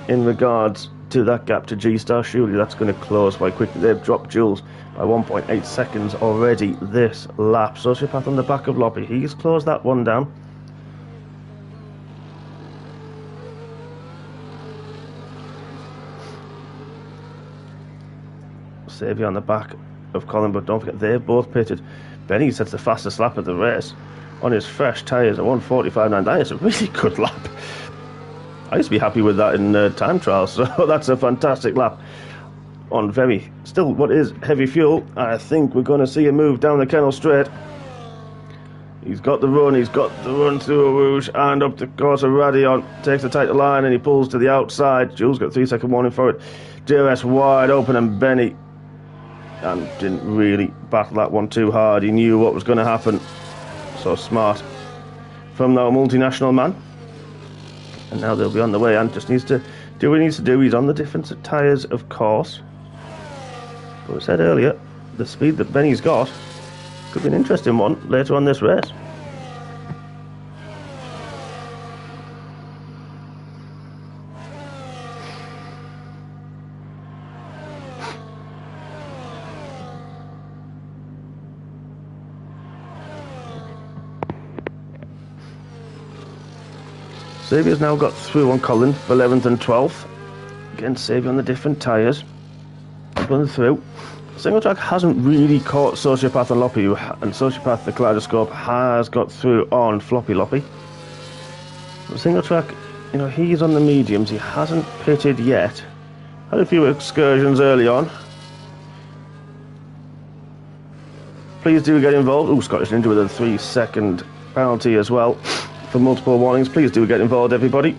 in regards to that gap to G-Star. Surely that's going to close quite quickly. They've dropped Jules by 1.8 seconds already this lap. Sociopath on the back of Loppy. He's closed that one down. Xavier on the back of Colin, but don't forget they've both pitted. Benny sets the fastest lap of the race on his fresh tyres at 1:45.9. That is a really good lap. I used to be happy with that in time trials, so that's a fantastic lap on very, still what is heavy fuel. I think we're going to see a move down the Kennel Straight. He's got the run through a Rouge and up the course of Radion, takes the tighter line and he pulls to the outside. Jules got 3-second warning for it. DRS wide open and Benny and didn't really battle that one too hard. He knew what was going to happen. So smart from that multinational man. And now they'll be on the way. And just needs to do what he needs to do. He's on the difference of tyres, of course. But I said earlier, the speed that Benny's got could be an interesting one later on this race. Xavier's now got through on Colin for 11th and 12th. Again, Xavier on the different tyres. Going through. Single track hasn't really caught Sociopath and Loppy, and Sociopath, the Kaleidoscope, has got through on Floppy Loppy. But single track, you know, he's on the mediums. He hasn't pitted yet. Had a few excursions early on. Please do get involved. Oh, Scottish Ninja with a 3-second penalty as well for multiple warnings. Please do get involved, everybody.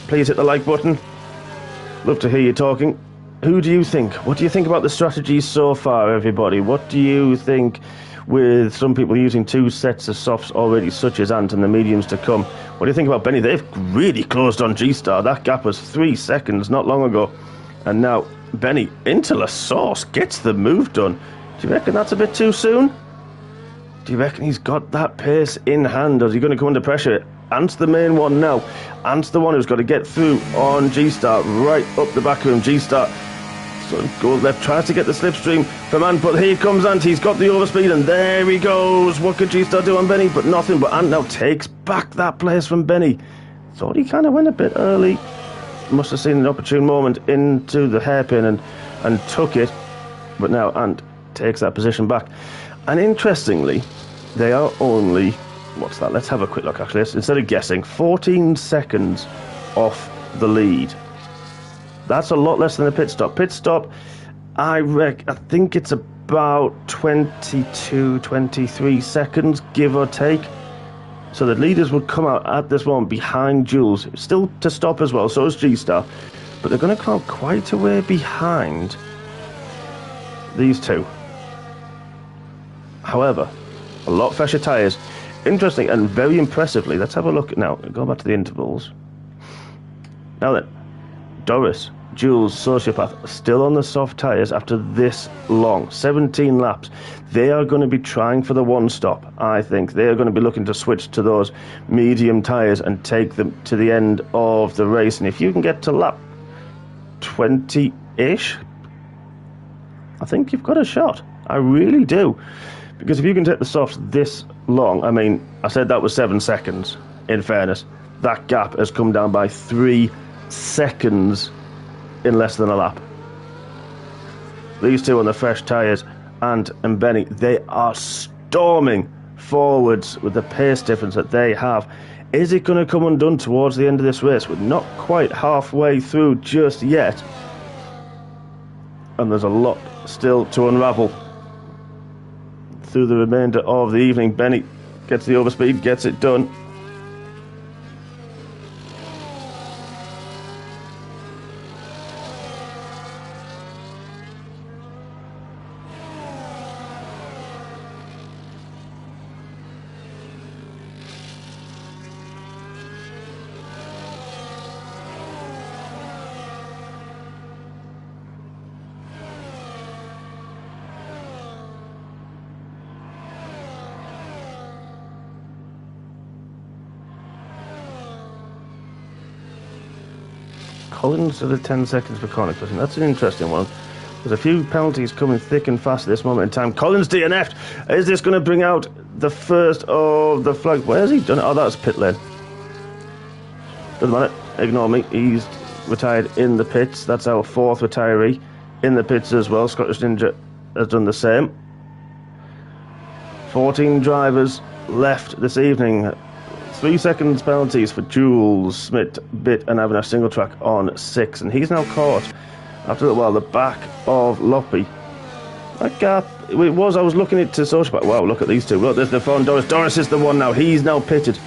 Please hit the like button. Love to hear you talking. Who do you think? What do you think about the strategy so far, everybody? What do you think with some people using 2 sets of softs already, such as Ant, and the mediums to come? What do you think about Benny? They've really closed on G-Star. That gap was 3 seconds not long ago. And now Benny into La Sauce gets the move done. Do you reckon that's a bit too soon? Do you reckon he's got that pace in hand, or is he going to come under pressure? Ant's the main one now. Ant's the one who's got to get through on G-Star, right up the back of him. G-Star sort of goes left, tries to get the slipstream from Ant, but here comes Ant. He's got the overspeed, and there he goes. What could G-Star do on Benny? But nothing. But Ant now takes back that place from Benny. Thought he kind of went a bit early. Must have seen an opportune moment into the hairpin and took it. But now Ant takes that position back. And interestingly, they are only... what's that? Let's have a quick look, actually. Instead of guessing, 14 seconds off the lead. That's a lot less than a pit stop. Pit stop, I think it's about 22, 23 seconds, give or take. So the leaders would come out at this moment behind Jules. Still to stop as well, so is G-Star. But they're going to come out quite a way behind these two. However, a lot fresher tyres. Interesting and very impressively. Let's have a look now. Go back to the intervals. Now then, Doris, Jules, Sociopath still on the soft tyres after this long. 17 laps. They are going to be trying for the one stop, I think. They are going to be looking to switch to those medium tyres and take them to the end of the race. And if you can get to lap 20-ish, I think you've got a shot. I really do. Because if you can take the softs this long, I mean, I said that was 7 seconds, in fairness. That gap has come down by 3 seconds in less than a lap. These two on the fresh tyres, Ant and Benny, they are storming forwards with the pace difference that they have. Is it going to come undone towards the end of this race? We're not quite halfway through just yet. And there's a lot still to unravel through the remainder of the evening. Benny gets the overspeed, gets it done. Collins to the 10 seconds for corner cutting. That's an interesting one. There's a few penalties coming thick and fast at this moment in time. Collins DNF'd. Is this going to bring out the first of the flag? Where's he done it? Oh, that's pit lane. Doesn't matter. Ignore me. He's retired in the pits. That's our 4th retiree in the pits as well. Scottish Ninja has done the same. 14 drivers left this evening. 3 seconds penalties for Jules, Smith, Bit and Avinash single track on 6. And he's now caught, after a while, the back of Loppy. That gap, I was looking at to social back. Wow, look at these two. Look, there's the front. Doris is the one now. He's now pitted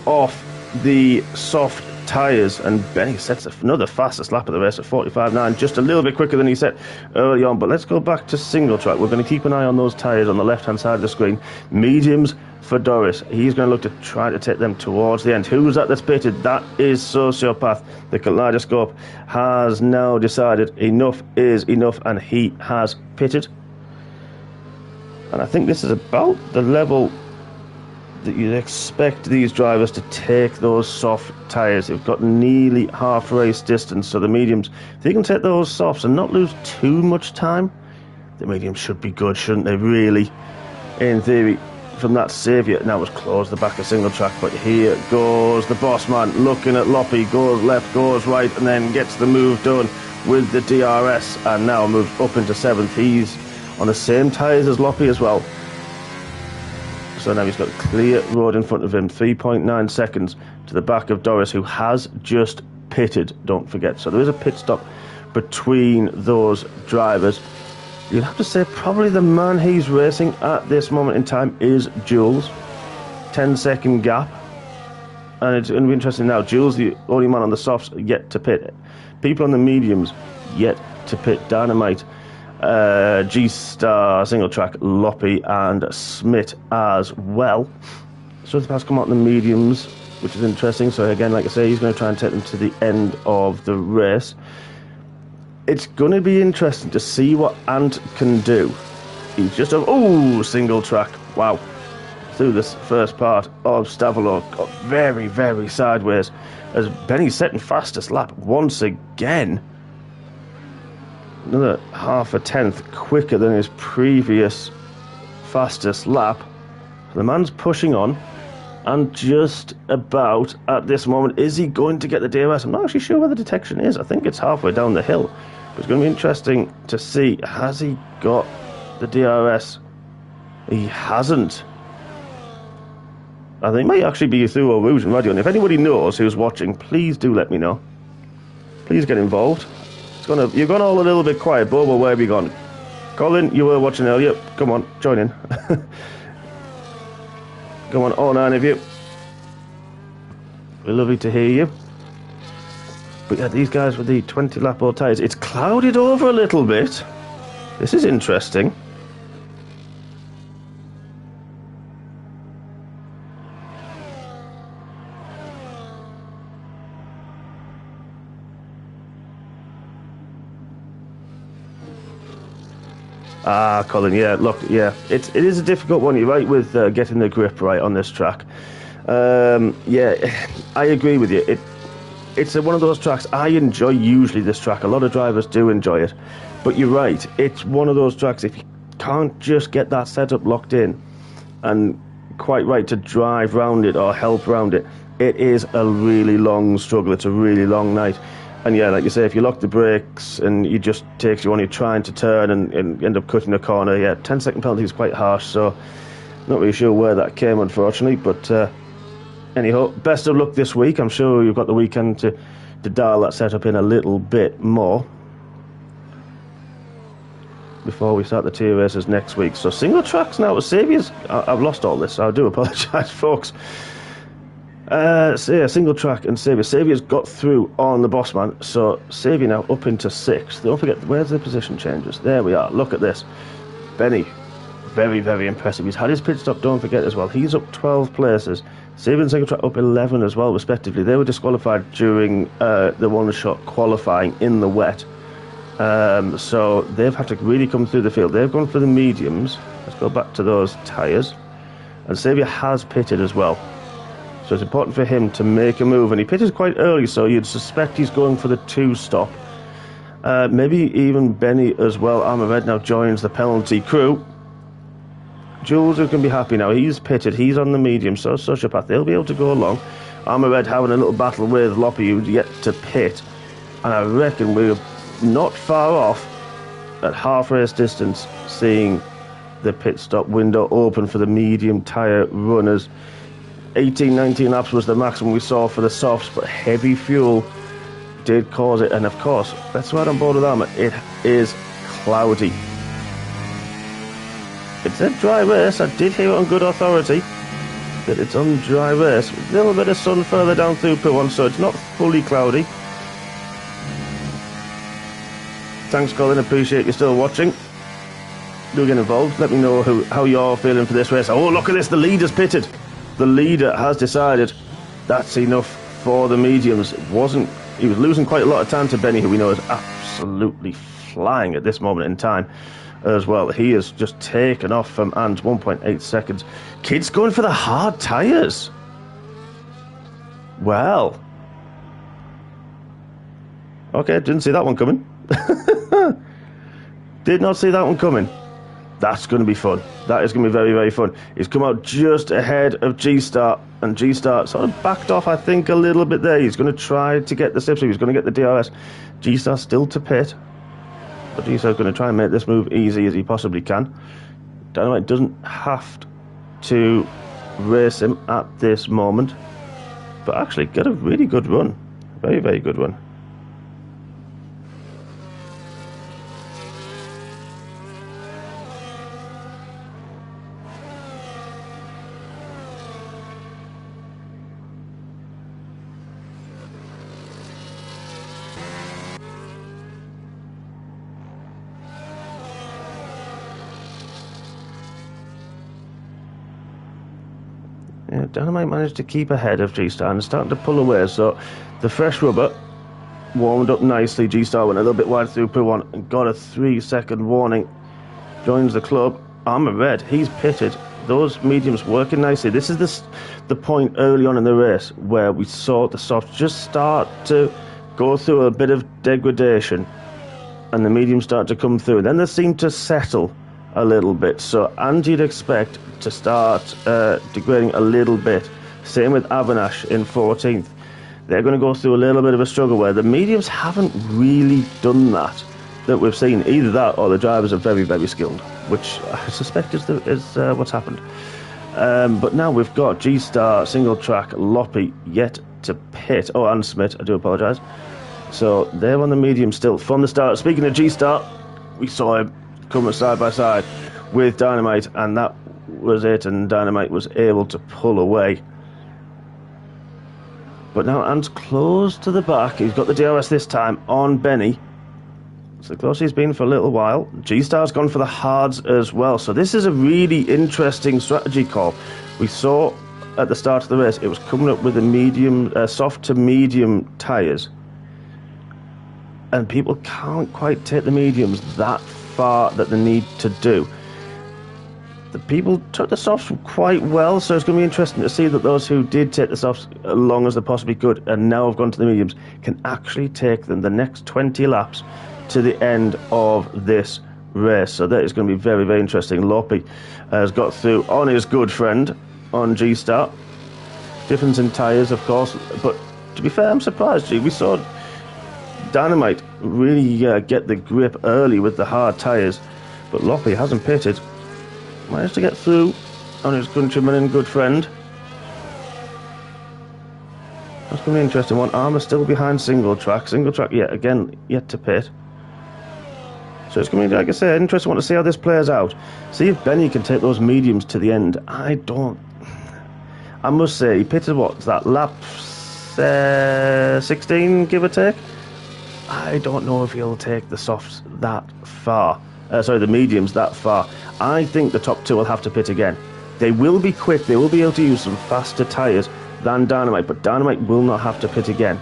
off the soft tyres, and Benny sets another fastest lap of the race at 45.9, just a little bit quicker than he set early on. But let's go back to single track. We're going to keep an eye on those tyres on the left hand side of the screen. Mediums for Doris. He's going to look to try to take them towards the end. Who's that that's pitted? That is Sociopath. The kaleidoscope has now decided enough is enough, and he has pitted. And I think this is about the level that you'd expect these drivers to take those soft tyres. They've got nearly half race distance, so the mediums, if they can take those softs and not lose too much time, the mediums should be good, shouldn't they, really? In theory, from that saviour. Now it's closed the back of single track, but here goes the boss man, looking at Loppy, goes left, goes right, and then gets the move done with the DRS, and now moves up into 7th. He's on the same tyres as Loppy as well. So now he's got a clear road in front of him, 3.9 seconds to the back of Doris, who has just pitted, don't forget. So there is a pit stop between those drivers. You'd have to say probably the man he's racing at this moment in time is Jules. 10-second gap. And it's going to be interesting now. Jules, the only man on the softs, yet to pit. People on the mediums, yet to pit. Dynamite, G-Star, single track, Loppy and Smith as well. So the pass come out in the mediums, which is interesting. So again, like I say, he's going to try and take them to the end of the race. It's going to be interesting to see what Ant can do. He's just single track. Wow. Through this first part of Stavolo, got very, very sideways as Benny's setting fastest lap once again. Another half a tenth quicker than his previous fastest lap. The man's pushing on, and just about at this moment, is he going to get the DRS? I'm not actually sure where the detection is. I think it's halfway down the hill. But it's going to be interesting to see, has he got the DRS? He hasn't. I think it might actually be through a Rouge and Radio. And if anybody knows who's watching, please do let me know. Please get involved. You've gone all a little bit quiet. Bobo, where have you gone? Colin, you were watching earlier. Come on, join in. Come on, all 9 of you. We're lovely to hear you. But yeah, these guys with the 20 lap old tyres. It's clouded over a little bit. This is interesting. Ah, Colin, yeah, look, yeah, it is a difficult one. You're right with getting the grip right on this track. Yeah, I agree with you. It's one of those tracks I enjoy usually, this track. A lot of drivers do enjoy it. But you're right, it's one of those tracks, if you can't just get that setup locked in and quite right to drive round it or help round it, it is a really long struggle. It's a really long night. And yeah, like you say, if you lock the brakes and it just takes you on, you're trying to turn and end up cutting a corner, yeah, 10-second penalty is quite harsh, so not really sure where that came, unfortunately. But anyhow, best of luck this week. I'm sure you've got the weekend to dial that setup in a little bit more before we start the tier races next week. So single tracks now with Saviour's. I've lost all this, so I do apologise, folks. So yeah, single track and Saviour. Saviour's got through on the boss man, so Saviour now up into 6th. Don't forget, where's the position changes? There we are. Look at this. Benny, very, very impressive. He's had his pit stop, don't forget as well. He's up 12 places. Saviour and single track up 11 as well, respectively. They were disqualified during the one-shot qualifying in the wet. So they've had to really come through the field. They've gone for the mediums. Let's go back to those tyres. And Saviour has pitted as well. So So it's important for him to make a move. And he pitted quite early, so you'd suspect he's going for the 2-stop. Maybe even Benny as well. Armour Red now joins the penalty crew. Jules is going to be happy now. He's pitted. He's on the medium, so Sociopath. They'll be able to go along. Armour Red having a little battle with Loppy, who's yet to pit. And I reckon we're not far off at half race distance seeing the pit stop window open for the medium tyre runners. 18-19 laps was the maximum we saw for the softs, but heavy fuel did cause it. And of course, let's ride on board with Armour. It is cloudy. It's a dry race. I did hear it on good authority that it's on dry race. A little bit of sun further down through Prix 1, so it's not fully cloudy. Thanks, Colin. Appreciate you still watching. Do get involved. Let me know how you're feeling for this race. Oh, look at this. The leader's pitted. The leader has decided that's enough for the mediums. He was losing quite a lot of time to Benny, who we know is absolutely flying at this moment in time as well. He has just taken off from Ant, 1.8 seconds. Kid's going for the hard tyres. Well. Okay, didn't see that one coming. Did not see that one coming. That's going to be fun. That is going to be very, very fun. He's come out just ahead of G-Star, and G-Star sort of backed off, I think, a little bit there. He's going to try to get the slipstream. He's going to get the DRS. G-Star still to pit. But G-Star's going to try and make this move easy as he possibly can. Dynamite doesn't have to race him at this moment. But actually, get a really good run. Very, very good run. Yeah, Dynamite managed to keep ahead of G-Star and starting to pull away, so the fresh rubber warmed up nicely. G-Star went a little bit wide through Prix 1 and got a 3-second warning. Joins the club. Armour Red, he's pitted. Those mediums working nicely. This is the point early on in the race where we saw the softs just start to go through a bit of degradation and the mediums start to come through. Then they seem to settle a little bit, so and you'd expect to start degrading a little bit. Same with Avanash in 14th. They're going to go through a little bit of a struggle where the mediums haven't really done that we've seen. Either that or the drivers are very, very skilled, which I suspect is what's happened. But now we've got G-Star, single track, Loppy yet to pit. Oh, and Smith, I do apologise. So they're on the medium still from the start. Speaking of G-Star, we saw him come side by side with Dynamite, and that was it, and Dynamite was able to pull away. But now Ant's close to the back. He's got the DRS this time on Benny. It's the closest he's been for a little while. G-Star's gone for the hards as well. So this is a really interesting strategy call. We saw at the start of the race, it was coming up with the medium, soft to medium tyres. And people can't quite take the mediums that far that they need to do. The people took the softs quite well, so it's going to be interesting to see that those who did take the softs as long as they possibly could and now have gone to the mediums can actually take them the next 20 laps to the end of this race. So that is going to be very, very interesting. Loppy has got through on his good friend on G-Star. Difference in tyres, of course, but to be fair, I'm surprised. We saw Dynamite really get the grip early with the hard tyres, but Loppy hasn't pitted. Managed to get through on his countryman and good friend. That's going to be an interesting one. Armour still behind single track. Single track, yeah, again, yet to pit. So it's going to be, like I say, an interesting one to see how this plays out. See if Benny can take those mediums to the end. I must say, he pitted what's that, lap 16, give or take? I don't know if he'll take the softs that far. The mediums that far. I think the top two will have to pit again. They will be quick. They will be able to use some faster tyres than Dynamite, but Dynamite will not have to pit again.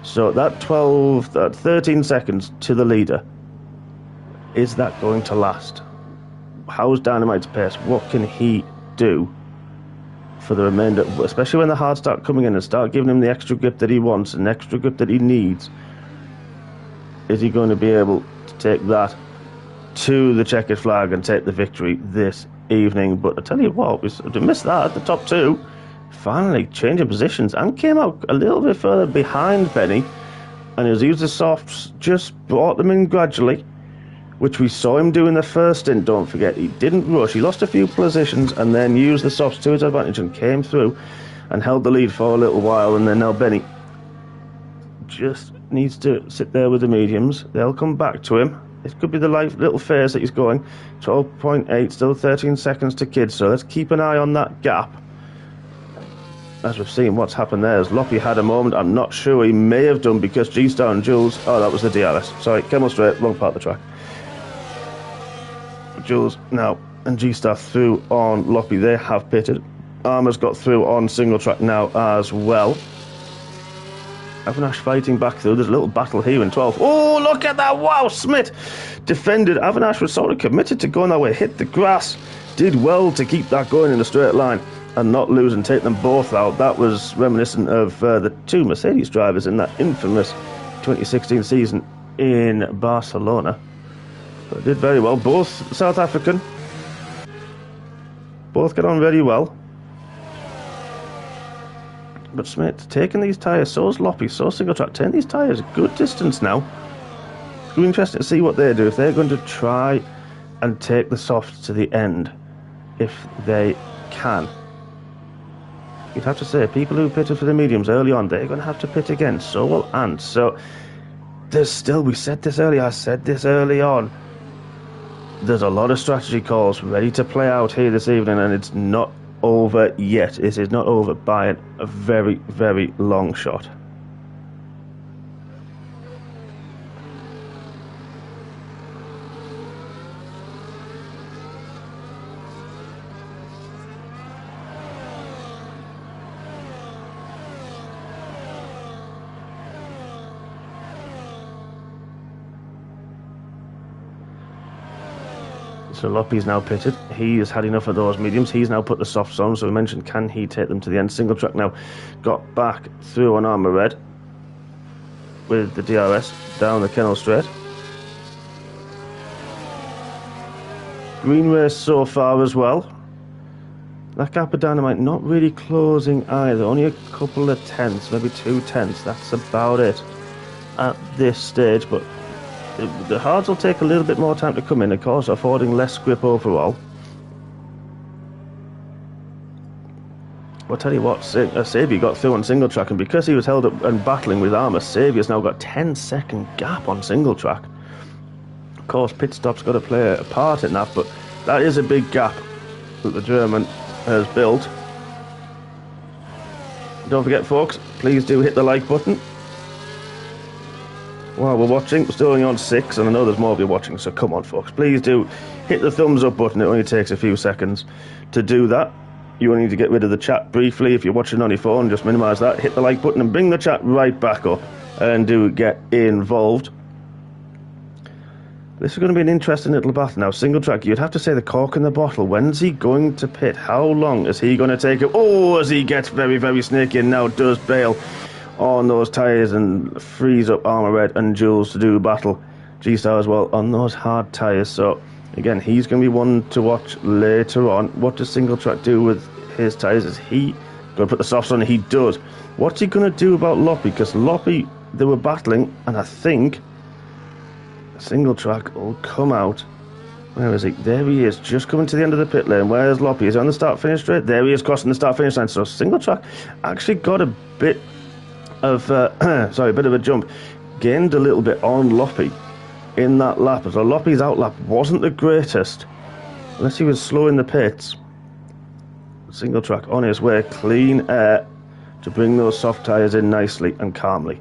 So that 13 seconds to the leader, is that going to last? How's Dynamite's pace? What can he do for the remainder, especially when the hards start coming in and start giving him the extra grip that he wants and the extra grip that he needs. Is he going to be able to take that to the checkered flag and take the victory this evening? But I tell you what, we missed that. The top two finally changing positions and came out a little bit further behind Benny, and he's used the softs, just brought them in gradually, which we saw him do in the first stint. Don't forget, he didn't rush. He lost a few positions and then used the softs to his advantage and came through and held the lead for a little while. And then now Benny just needs to sit there with the mediums. They'll come back to him. It could be the little phase that he's going. 12.8, still 13 seconds to kids, so let's keep an eye on that gap. As we've seen what's happened there, as Loppy had a moment, I'm not sure he may have done, because G-Star and Jules, oh, that was the DRS, sorry, Kemmel straight, wrong part of the track. Jules now and G-Star through on Loppy, they have pitted. Armour's got through on single track now as well. Avinash fighting back through. There's a little battle here in 12. Oh, look at that. Wow, Smith defended. Avinash was sort of committed to going that way. Hit the grass. Did well to keep that going in a straight line and not lose and take them both out. That was reminiscent of the two Mercedes drivers in that infamous 2016 season in Barcelona. But did very well. Both South African. Both get on very well. But Smith taking these tyres, so is Loppy, so single track, taking these tyres a good distance now. It's really interesting to see what they do, if they're going to try and take the softs to the end, if they can. You'd have to say, people who pitted for the mediums early on, they're going to have to pit again, so will Ant. So, there's still, we said this earlier, I said this early on, there's a lot of strategy calls ready to play out here this evening, and it's not over yet. It is not over by a very, very long shot. So Loppy's now pitted. He has had enough of those mediums. He's now put the softs on. So we mentioned, can he take them to the end? Single track now got back through on Armour Red with the DRS down the Kennel Straight. Green race so far as well. That gap of Dynamite not really closing either. Only a couple of tenths, maybe 2 tenths. That's about it at this stage. But the hards will take a little bit more time to come in, of course, affording less grip overall. I'll tell you what, Xavier got through on single track, and because he was held up and battling with Armour, Xavier's now got 10-second gap on single track. Of course, pit stop's got to play a part in that, but that is a big gap that the German has built. Don't forget, folks, please do hit the like button. While we're watching, we're still only on 6, and I know there's more of you watching, so come on, folks. Please do hit the thumbs up button. It only takes a few seconds to do that. You only need to get rid of the chat briefly. If you're watching on your phone, just minimise that. Hit the like button and bring the chat right back up, and do get involved. This is going to be an interesting little battle now. Single track, you'd have to say the cork in the bottle. When's he going to pit? How long is he going to take it? Oh, as he gets very, very snaky and now does bail on those tyres and frees up Armour Red and Jules to do battle. G-Star as well on those hard tyres. So again, he's going to be one to watch later on. What does single track do with his tyres? Is he going to put the softs on? He does. What's he going to do about Loppy? Because Loppy, they were battling, and I think single track will come out. Where is he? There he is, just coming to the end of the pit lane. Where's Loppy? Is he on the start-finish straight? There he is, crossing the start-finish line. So single track actually got a bit of a bit of a jump, gained a little bit on Loppy in that lap. So Loppy's outlap wasn't the greatest, unless he was slow in the pits. Single track on his way, clean air to bring those soft tyres in nicely and calmly.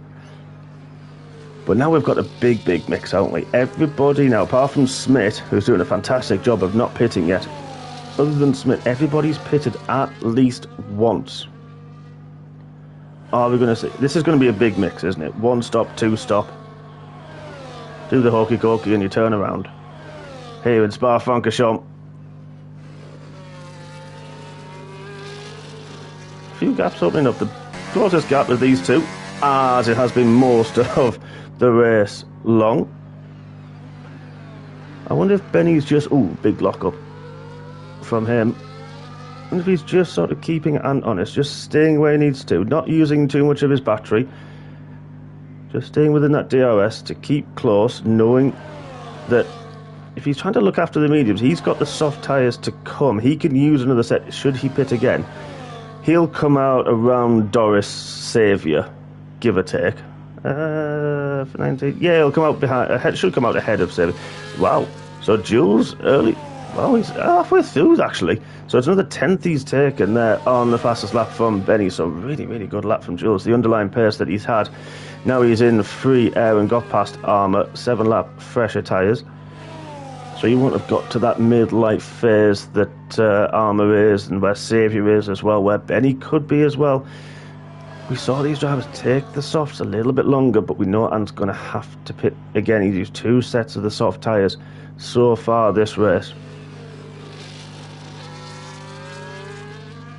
But now we've got a big mix, haven't we? Everybody now, apart from Smith, who's doing a fantastic job of not pitting yet, other than Smith, everybody's pitted at least once. Are we going to see? This is going to be a big mix, isn't it? 1 stop, 2 stop. Do the hokey cokey and you turn around. Here in Spa-Francorchamps. few gaps opening up. The closest gap of these two, as it has been most of the race long. I wonder if Benny's just... Ooh, big lock-up from him. I wonder if he's just sort of keeping Ant honest, just staying where he needs to, not using too much of his battery, just staying within that DRS to keep close, knowing that if he's trying to look after the mediums, he's got the soft tyres to come. He can use another set should he pit again. He'll come out around Doris Saviour, give or take. For 19, yeah, he'll come out behind. Should come out ahead of Saviour. Wow. So Jules early. Well, he's halfway through actually. So it's another 10th he's taken there on the fastest lap from Benny. So really, really good lap from Jules. The underlying pace that he's had. Now he's in free air and got past Armour. 7-lap fresher tyres. So you won't have got to that mid-life phase that Armour is and where Saviour is as well, where Benny could be as well. We saw these drivers take the softs a little bit longer, but we know Ant's going to have to pit again. He's used 2 sets of the soft tyres so far this race.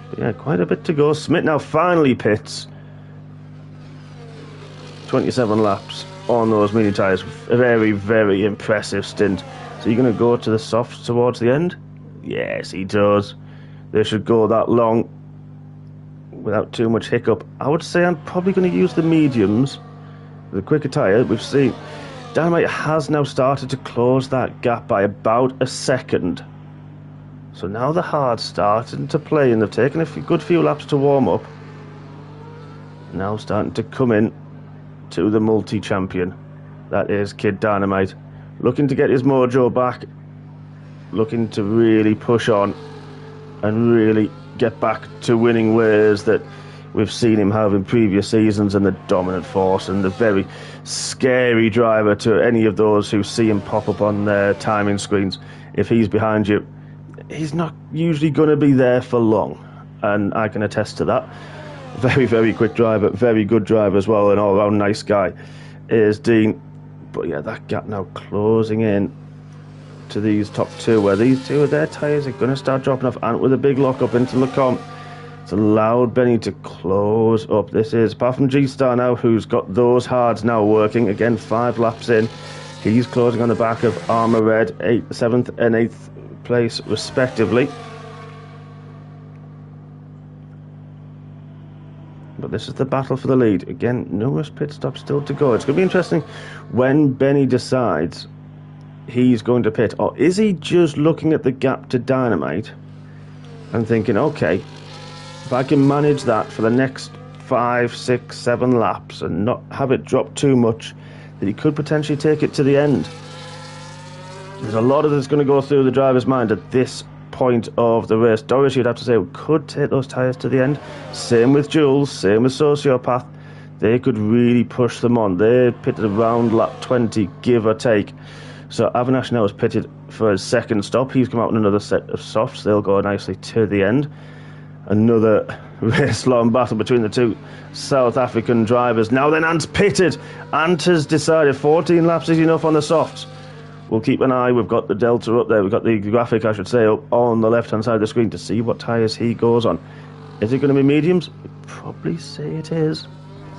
But yeah, quite a bit to go. Smith now finally pits. 27 laps on those medium tyres. A very, very impressive stint. So you're going to go to the softs towards the end? Yes, he does. They should go that long without too much hiccup. I would say I'm probably going to use the mediums, the quicker tyre. We've seen Dynamite has now started to close that gap by about a second. So now the hard's starting to play, and they've taken a good few laps to warm up. Now starting to come in to the multi-champion. That is Kid Dynamite. Looking to get his mojo back. Looking to really push on and really get back to winning ways that we've seen him have in previous seasons, and the dominant force and the very scary driver to any of those who see him pop up on their timing screens. If he's behind you, he's not usually going to be there for long, and I can attest to that. Very, very quick driver, very good driver as well, an all-round nice guy is Dean. But yeah, that gap now closing in to these top two, where these two of their tyres are going to start dropping off, and with a big lock up into Lecomte. It's allowed Benny to close up. This is, apart from G-Star now, who's got those hards now working. Again, 5 laps in. He's closing on the back of Armour Red, 7th and 8th place respectively. But this is the battle for the lead. Again, numerous pit stops still to go. It's going to be interesting when Benny decides he's going to pit, or is he just looking at the gap to Dynamite and thinking, okay, if I can manage that for the next 5, 6, 7 laps and not have it drop too much, that he could potentially take it to the end. There's a lot of this going to go through the driver's mind at this point of the race. Doris, you'd have to say, could take those tyres to the end. Same with Jules, same with Sociopath. They could really push them on. They pitted around lap 20, give or take. So Avinash now is pitted for his second stop. He's come out in another set of softs. They'll go nicely to the end. Another race-long battle between the two South African drivers. Now then, Ant's pitted. Ant has decided 14 laps is enough on the softs. We'll keep an eye. We've got the delta up there. We've got the graphic, I should say, up on the left-hand side of the screen to see what tyres he goes on. Is it going to be mediums? I'd probably say it is.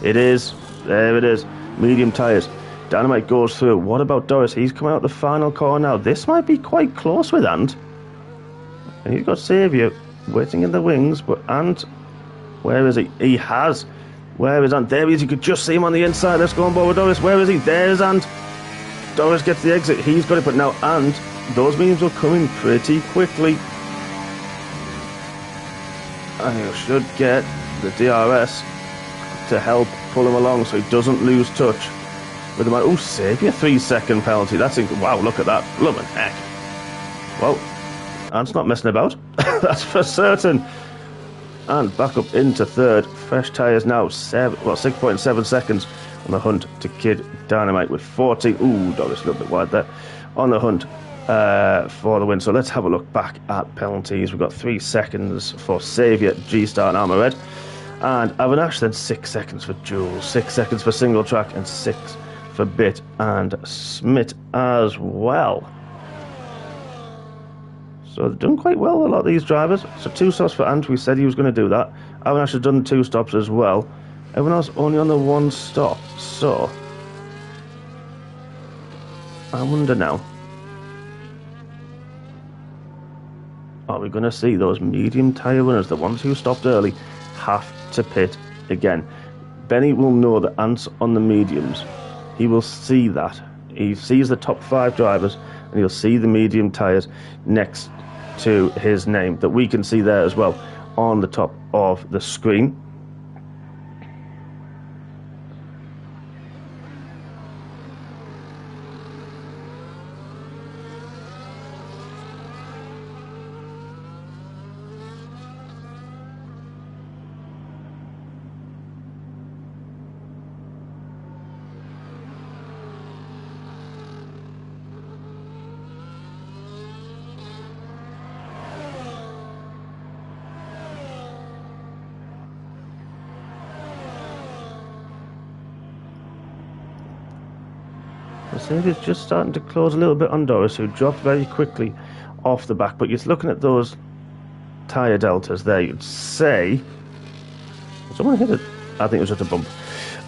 It is. There it is. Medium tyres. Dynamite goes through. What about Doris? He's coming out the final corner now. This might be quite close with Ant. And he's got Saviour waiting in the wings. But Ant, where is he? He has. Where is Ant? There he is. You could just see him on the inside. Let's go on board with Doris. Where is he? There's Ant. Doris gets the exit. He's got it, but now Ant, those mediums will come in pretty quickly. And he should get the DRS to help pull him along so he doesn't lose touch with the man. Oh, Saviour, 3-second penalty. That's wow, look at that. Blooming heck. Well, Ant's not messing about. That's for certain. And back up into third. Fresh tyres now. 6.7 seconds on the hunt to Kid Dynamite with 14. Ooh, Doris a little bit wide there. On the hunt for the win. So let's have a look back at penalties. We've got 3 seconds for Saviour, G-Star and Armour Red. And Avinash, then 6 seconds for Jules, 6 seconds for Single Track, and 6 for Bit and Smith as well. So they've done quite well, a lot of these drivers. So 2 stops for Ant, we said he was going to do that. I haven't actually done 2 stops as well. Everyone else only on the 1 stop. So, I wonder now. Are we going to see those medium tyre winners, the ones who stopped early, have to pit again? Benny will know the Ant's on the mediums. He will see that. He sees the top 5 drivers, and he'll see the medium tyres next to his name that we can see there as well on the top of the screen. Mercedes just starting to close a little bit on Doris, who dropped very quickly off the back. But you're looking at those tyre deltas there, you'd say... Someone hit it. I think it was just a bump.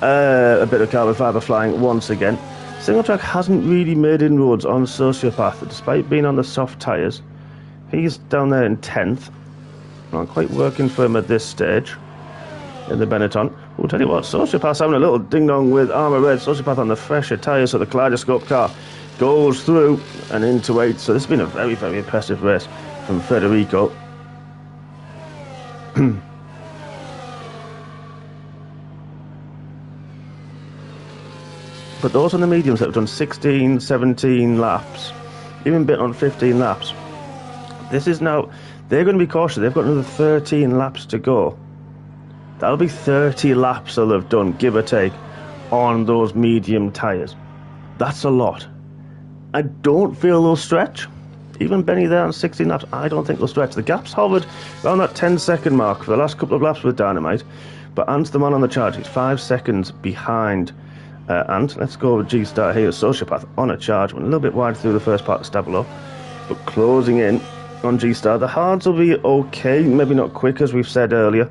A bit of carbon fibre flying once again. Single track hasn't really made inroads on Sociopath, despite being on the soft tyres. He's down there in 10th. Not quite working for him at this stage in the Benetton. We'll tell you what, Sociopath's having a little ding-dong with Armour Red. Sociopath on the fresher tyres, so the Kaleidoscope car goes through and into 8th. So this has been a very, very impressive race from Federico. But those on the mediums that have done 16, 17 laps, even bit on 15 laps, this is now, they're going to be cautious. They've got another 13 laps to go. That'll be 30 laps they'll have done, give or take, on those medium tyres. That's a lot. I don't feel they'll stretch. Even Benny there on 16 laps, I don't think they'll stretch. The gap's hovered around that 10-second mark for the last couple of laps with Dynamite. But Ant's the man on the charge. He's 5 seconds behind Ant. Let's go with G-Star here. Sociopath on a charge. Went a little bit wide through the first part of Stabilo, but closing in on G-Star. The hards will be okay. Maybe not quick, as we've said earlier.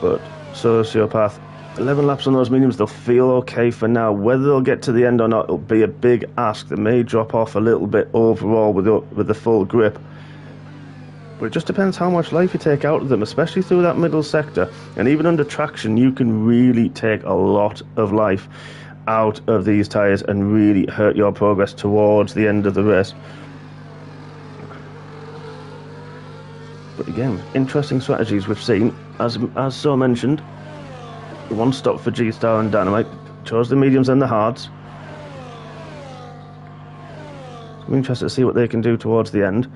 But Sociopath, 11 laps on those mediums, they'll feel okay for now. Whether they'll get to the end or not, it'll be a big ask. They may drop off a little bit overall with the full grip. But it just depends how much life you take out of them, especially through that middle sector. And even under traction, you can really take a lot of life out of these tyres and really hurt your progress towards the end of the race. But again, interesting strategies we've seen. As so mentioned, 1 stop for G-Star and Dynamite. Chose the mediums and the hards. I'm interested to see what they can do towards the end.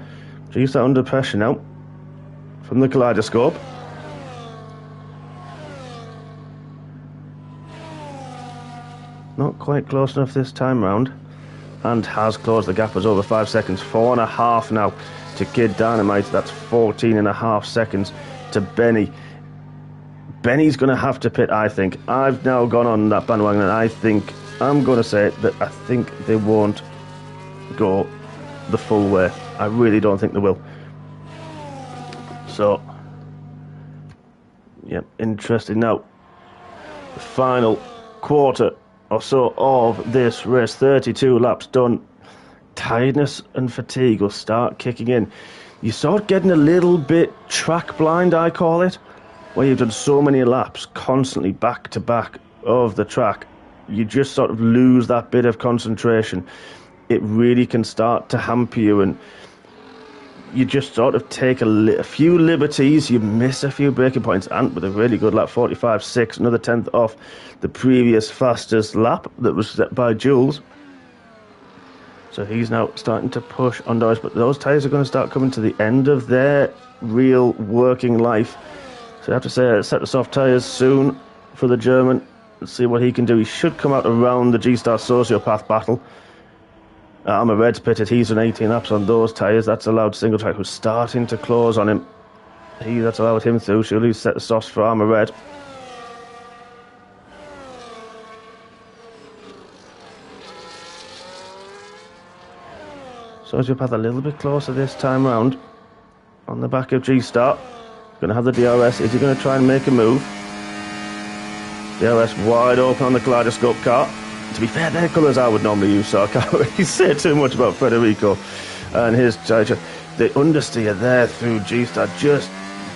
G-Star under pressure now from the Kaleidoscope. Not quite close enough this time round. And has closed the gap as over 5 seconds. 4.5 now to Kid Dynamite. That's 14.5 seconds to Benny. Benny's going to have to pit, I think. I've now gone on that bandwagon, and I think, I'm going to say that I think they won't go the full way. I really don't think they will. So, yeah, interesting. Now, the final quarter or so of this race, 32 laps done. Tiredness and fatigue will start kicking in. You start getting a little bit track blind, I call it, where you've done so many laps constantly back to back of the track. You just sort of lose that bit of concentration. It really can start to hamper you, and you just sort of take a few liberties. You miss a few braking points. Ant with a really good lap, 45.6, another 10th off the previous fastest lap that was set by Jules. So he's now starting to push on Doris, but those tyres are going to start coming to the end of their real working life. So I have to say, a set of soft tyres soon for the German. Let's see what he can do. He should come out around the G-Star Sociopath battle. Armour Red's pitted. He's done 18 laps on those tyres. That's allowed Single Track, who's starting to close on him. That's allowed him through. She'll lose set of softs for Armour Red. Sociopath a little bit closer this time round on the back of G-Star. Going to have the DRS. Is he going to try and make a move? DRS wide open on the Kaleidoscope car. To be fair, their colours I would normally use, so I can't really say too much about Federico and his charger. The understeer there through G-Star, just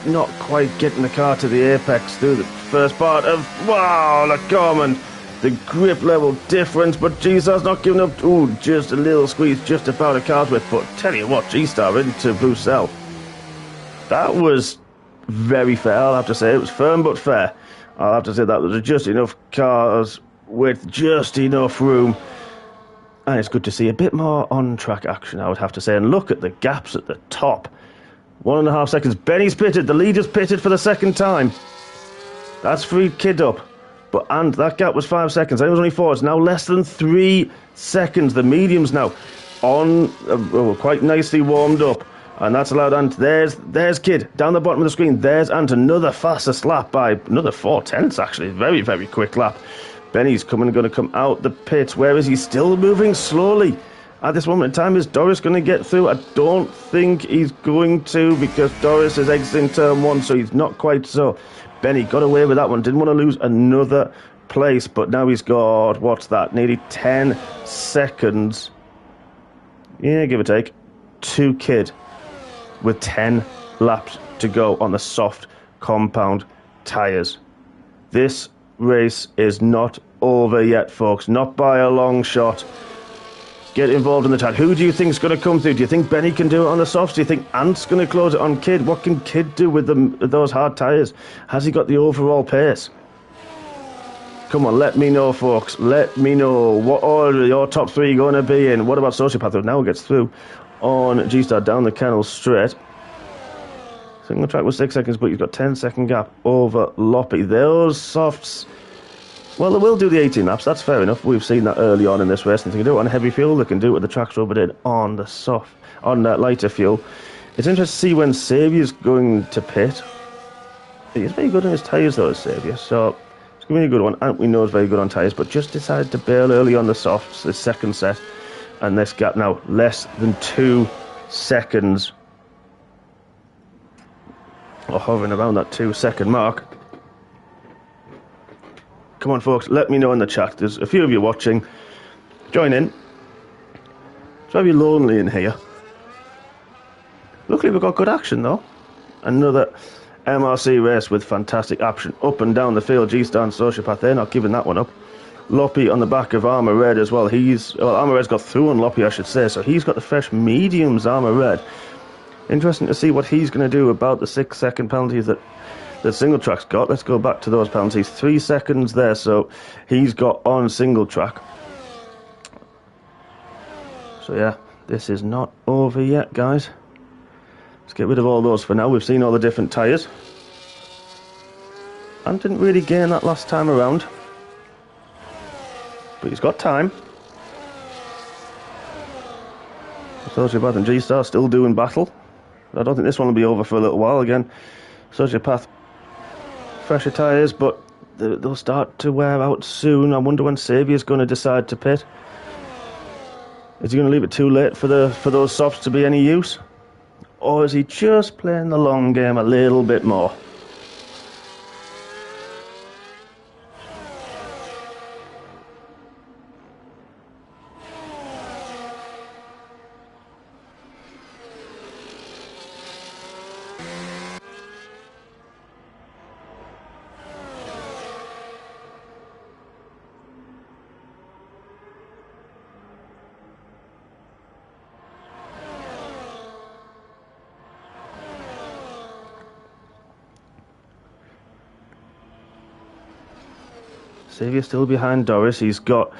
not quite getting the car to the apex through the first part of, wow, the Corman. The grip level difference, but G-Star's not giving up. Ooh, just a little squeeze, just about a car's width. But tell you what, G-Star into Bruxelles. That was very fair, I'll have to say. It was firm but fair. I'll have to say that was just enough cars with just enough room. And it's good to see a bit more on-track action, I would have to say. And look at the gaps at the top. 1.5 seconds. Benny's pitted. The leader's pitted for the second time. That's freed Kid up. And that gap was 5 seconds. It was only 4. It's now less than 3 seconds. The medium's now on, quite nicely warmed up. And that's allowed Ant. There's Kid down the bottom of the screen. There's Ant. Another fastest lap by another 4/10, actually. Very, very quick lap. Benny's going to come out the pits. Where is he? Still moving slowly. At this moment in time, is Doris going to get through? I don't think he's going to, because Doris is exiting turn 1, so he's not quite so. Benny got away with that one. Didn't want to lose another place, but now he's got, what's that, nearly 10 seconds. Yeah, give or take. To Kid with 10 laps to go on the soft compound tyres. This race is not over yet, folks. Not by a long shot. Get involved in the chat. Who do you think is going to come through? Do you think Benny can do it on the softs? Do you think Ant's going to close it on Kid? What can Kid do with those hard tyres? Has he got the overall pace? Come on, let me know, folks. Let me know what order your top 3 are going to be in. What about Sociopath, who now gets through on G-Star down the Kennel straight? Single track was 6 seconds, but you've got 10-second gap over Loppy. Those softs, well, they will do the 18 laps. That's fair enough. We've seen that early on in this race. They can do it on heavy fuel. They can do it with the tracks rubbered in on the lighter fuel. It's interesting to see when Saviour's going to pit. He's very good on his tyres, though, Saviour. So it's going to be a good one. And we know he's very good on tyres, but just decided to bail early on the softs, the second set. And this gap now less than 2 seconds. Or hovering around that 2-second mark. Come on, folks, let me know in the chat. There's a few of you watching. Join in. It's very lonely in here. Luckily, we've got good action, though. Another MRC race with fantastic action up and down the field. G-Star and Sociopath, they're not giving that one up. Loppy on the back of Armour Red as well. Armour Red's got through on Loppy, I should say, so he's got the fresh mediums Armour Red. Interesting to see what he's going to do about the 6-second penalties that single track's got. Let's go back to those penalties. 3 seconds there, so he's got on single track. So yeah, this is not over yet, guys. Let's get rid of all those for now. We've seen all the different tyres. And didn't really gain that last time around. But he's got time. Sociopath and G-Star still doing battle. I don't think this one will be over for a little while again. Sociopath, fresher tyres, but they'll start to wear out soon. I wonder when Saviour's going to decide to pit. Is he going to leave it too late for those softs to be any use? Or is he just playing the long game a little bit more? Saviour still behind Doris. He's got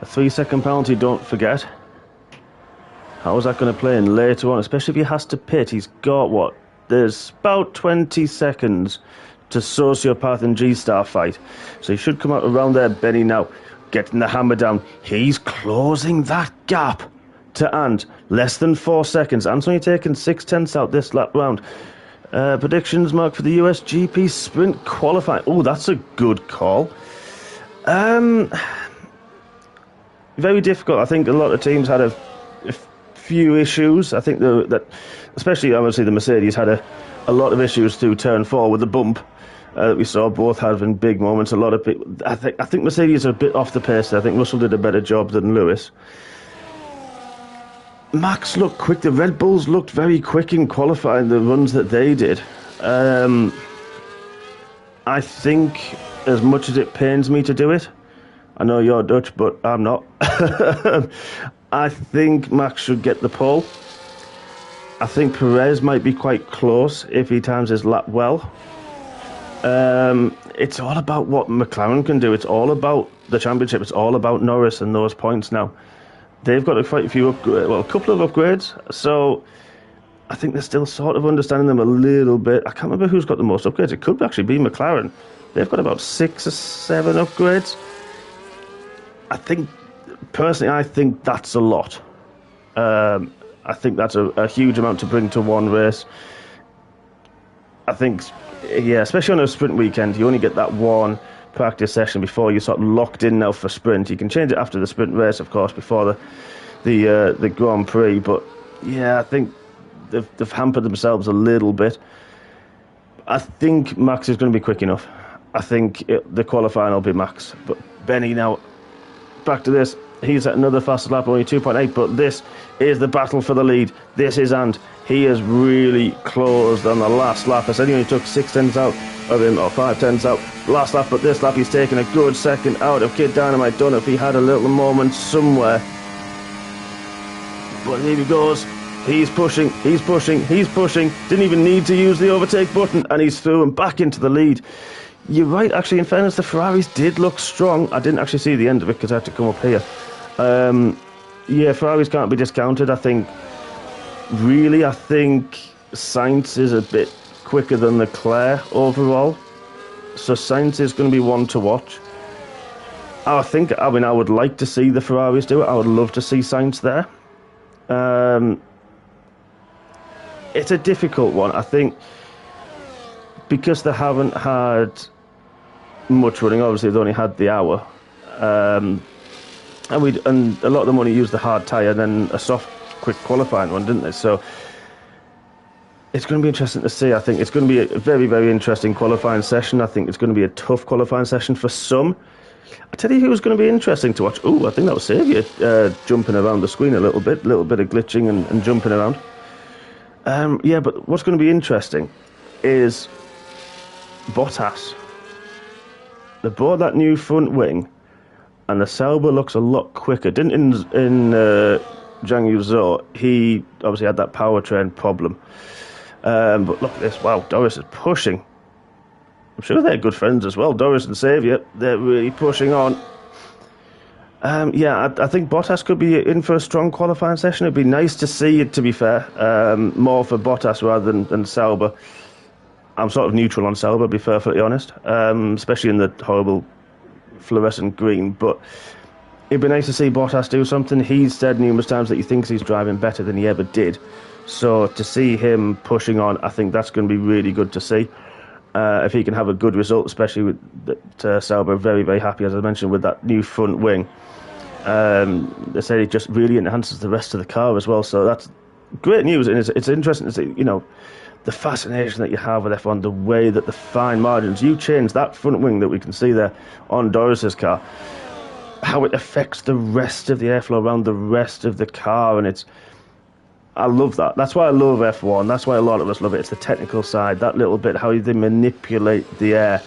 a 3-second penalty, don't forget. How is that going to play in later on? Especially if he has to pit. He's got, what? There's about 20 seconds to Sociopath and G-Star fight. So he should come out around there. Benny now getting the hammer down. He's closing that gap to Ant. Less than 4 seconds. Ant's only taken 6/10 out this lap round. Predictions, Mark, for the US GP Sprint qualifying. Oh, that's a good call. Very difficult. I think a lot of teams had a few issues. I think that, especially obviously the Mercedes had a lot of issues through turn 4 with the bump. We saw both having big moments. A lot of people, I think Mercedes are a bit off the pace. I think Russell did a better job than Lewis. Max looked quick. The Red Bulls looked very quick in qualifying the runs that they did. I think, as much as it pains me to do it, I know you're Dutch, but I'm not. I think Max should get the pole. I think Perez might be quite close if he times his lap well. It's all about what McLaren can do. It's all about the championship. It's all about Norris and those points now. They've got quite a few a couple of upgrades. So I think they're still sort of understanding them a little bit. I can't remember who's got the most upgrades. It could actually be McLaren. They've got about 6 or 7 upgrades. Personally, I think that's a lot. I think that's a huge amount to bring to one race. I think, yeah, especially on a sprint weekend, you only get that one practice session before you're sort of locked in now for sprint. You can change it after the sprint race, of course, before the Grand Prix. But yeah, I think they've hampered themselves a little bit. I think Max is going to be quick enough. I think the qualifying will be Max. But Benny now, back to this. He's at another fastest lap, only 2.8, but this is the battle for the lead. This is, and he has really closed on the last lap. I said he only took 6 tenths out of him, or 5 tenths out last lap, but this lap he's taken a good second out of Kid Dynamite. Don't know if he had a little moment somewhere. But here he goes. He's pushing, he's pushing, he's pushing. Didn't even need to use the overtake button, and he's through and back into the lead. You're right, actually, in fairness, the Ferraris did look strong. I didn't actually see the end of it because I had to come up here. Yeah, Ferraris can't be discounted. I think Sainz is a bit quicker than Leclerc overall. So Sainz is going to be one to watch. I would like to see the Ferraris do it. I would love to see Sainz there. It's a difficult one. I think because they haven't had much running, obviously they've only had the hour. And a lot of them only used the hard tyre and then a soft, quick qualifying one, didn't they? So it's going to be interesting to see. I think it's going to be a very, very interesting qualifying session. I think it's going to be a tough qualifying session for some. I tell you who's going to be interesting to watch. Oh, I think that was Xavier jumping around the screen a little bit of glitching and jumping around. Yeah, but what's going to be interesting is Bottas. They bought that new front wing, and the Sauber looks a lot quicker. Didn't in Zhang Yuzhou, he obviously had that powertrain problem. But look at this. Wow, Doris is pushing. I'm sure they're good friends as well. Doris and Xavier, they're really pushing on. Yeah, I think Bottas could be in for a strong qualifying session. It'd be nice to see it, to be fair. More for Bottas rather than Sauber. I'm sort of neutral on Sauber, to be perfectly honest. Especially in the horrible fluorescent green. But it'd be nice to see Bottas do something. He's said numerous times that he thinks he's driving better than he ever did. So to see him pushing on, I think that's going to be really good to see. If he can have a good result, especially with that Sauber very, very happy, as I mentioned, with that new front wing. They say it just really enhances the rest of the car as well. So that's great news, and it's interesting to see, the fascination that you have with F1, the way that the fine margins, you change that front wing that we can see there on Doris's car, how it affects the rest of the airflow around the rest of the car, and I love that. That's why I love F1. That's why a lot of us love it. It's the technical side, that little bit, how they manipulate the air.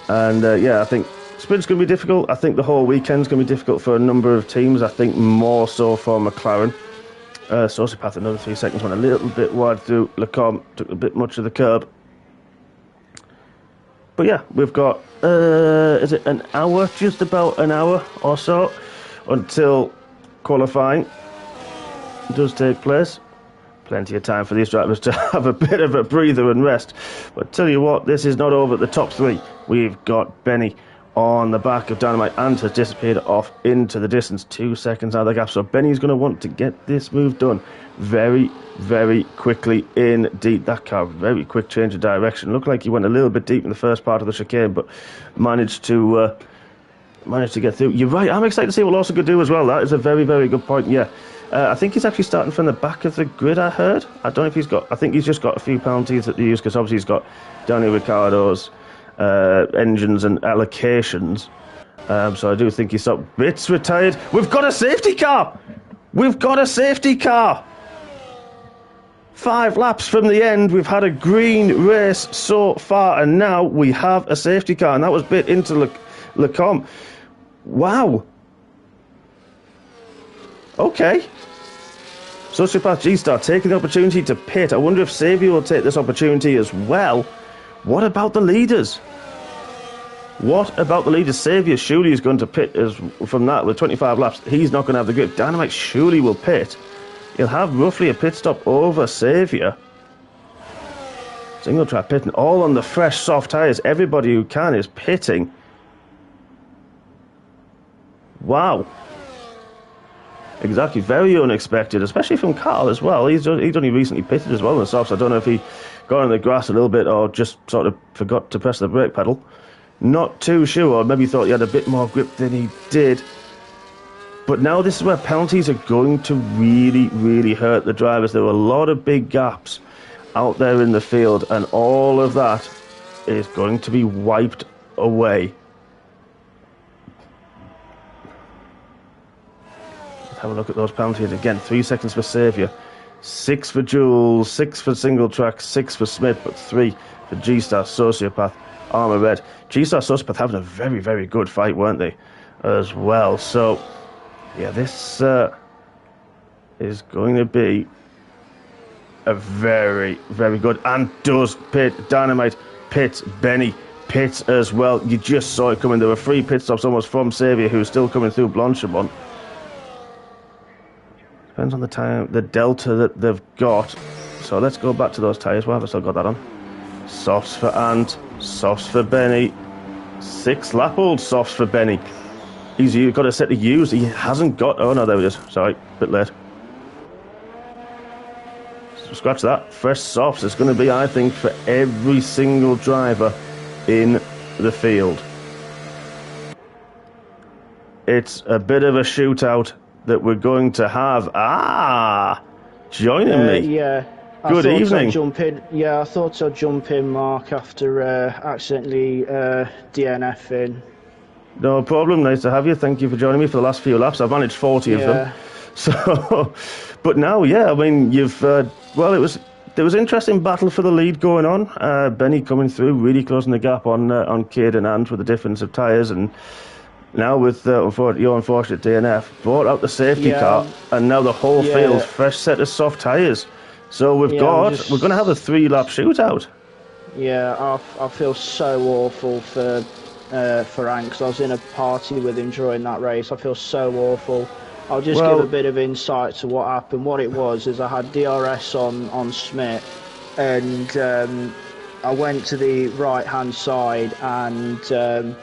And yeah, I think sprint's going to be difficult. I think the whole weekend's going to be difficult for a number of teams. I think more so for McLaren. Sociopath, another 3 seconds, went a little bit wide through Lecombe, took a bit much of the curb. But yeah, we've got, is it an hour, just about an hour or so, until qualifying does take place. Plenty of time for these drivers to have a bit of a breather and rest. But tell you what, this is not over at the top 3. We've got Benny on the back of Dynamite and has disappeared off into the distance, 2 seconds out of the gap. So Benny's going to want to get this move done very, very quickly indeed. That car, very quick change of direction. Looked like he went a little bit deep in the first part of the chicane, but managed to get through. You're right, I'm excited to see what Lawson could do as well. That is a very, very good point. Yeah, I think he's actually starting from the back of the grid, I heard. I don't know if he's got... I think he's just got a few penalties that they use, because obviously he's got Daniel Ricciardo's engines and allocations. So I do think he's stopped. Bits retired. We've got a safety car! We've got a safety car! 5 laps from the end, we've had a green race so far, and now we have a safety car, and that was bit into Lecombe. Wow. Okay. Sociopath G-Star taking the opportunity to pit. I wonder if Xavier will take this opportunity as well. What about the leaders? What about the leaders? Xavier surely is going to pit from that with 25 laps. He's not going to have the grip. Dynamite surely will pit. He'll have roughly a pit stop over Xavier. Single track pitting, all on the fresh, soft tyres. Everybody who can is pitting. Wow. Exactly, very unexpected, especially from Carl as well. He's only recently pitted as well in the softs. I don't know if he got on the grass a little bit or just sort of forgot to press the brake pedal. Not too sure, or maybe thought he had a bit more grip than he did. But now this is where penalties are going to really, really hurt the drivers. There were a lot of big gaps out there in the field, and all of that is going to be wiped away. Have a look at those penalties again. 3 seconds for Xavier, 6 for Jules, 6 for single track, 6 for Smith, but 3 for G-Star, Sociopath, Armour Red. G-Star, Sociopath having a very, very good fight, weren't they, as well? So, yeah, this is going to be a very, very good, and does pit. Dynamite pits, Benny pits as well. You just saw it coming. There were 3 pit stops almost from Xavier, who's still coming through Blanchimont. Depends on the time, the delta that they've got. So let's go back to those tyres. Why have I still got that on? Softs for Ant, softs for Benny. 6 lap old softs for Benny. He's got a set to use. He hasn't got... Oh no, there it is. Sorry, a bit late. So scratch that. Fresh softs. It's going to be, I think, for every single driver in the field. It's a bit of a shootout that we're going to have. Joining me. Yeah. Good evening. I thought I'd jump in, Mark, after accidentally DNFing. No problem. Nice to have you. Thank you for joining me for the last few laps. I've managed 40 of them. So, but now, yeah, I mean, you've well, there was interesting battle for the lead going on. Benny coming through, really closing the gap on Cade and Ant with the difference of tyres, and now with your unfortunate DNF, brought out the safety car, and now the whole field's fresh set of soft tyres. So we're going to have a 3-lap shootout. Yeah, I feel so awful for Ant, because I was in a party with him during that race. I feel so awful. I'll just give a bit of insight to what happened. What it was is I had DRS on Smith, and I went to the right-hand side, and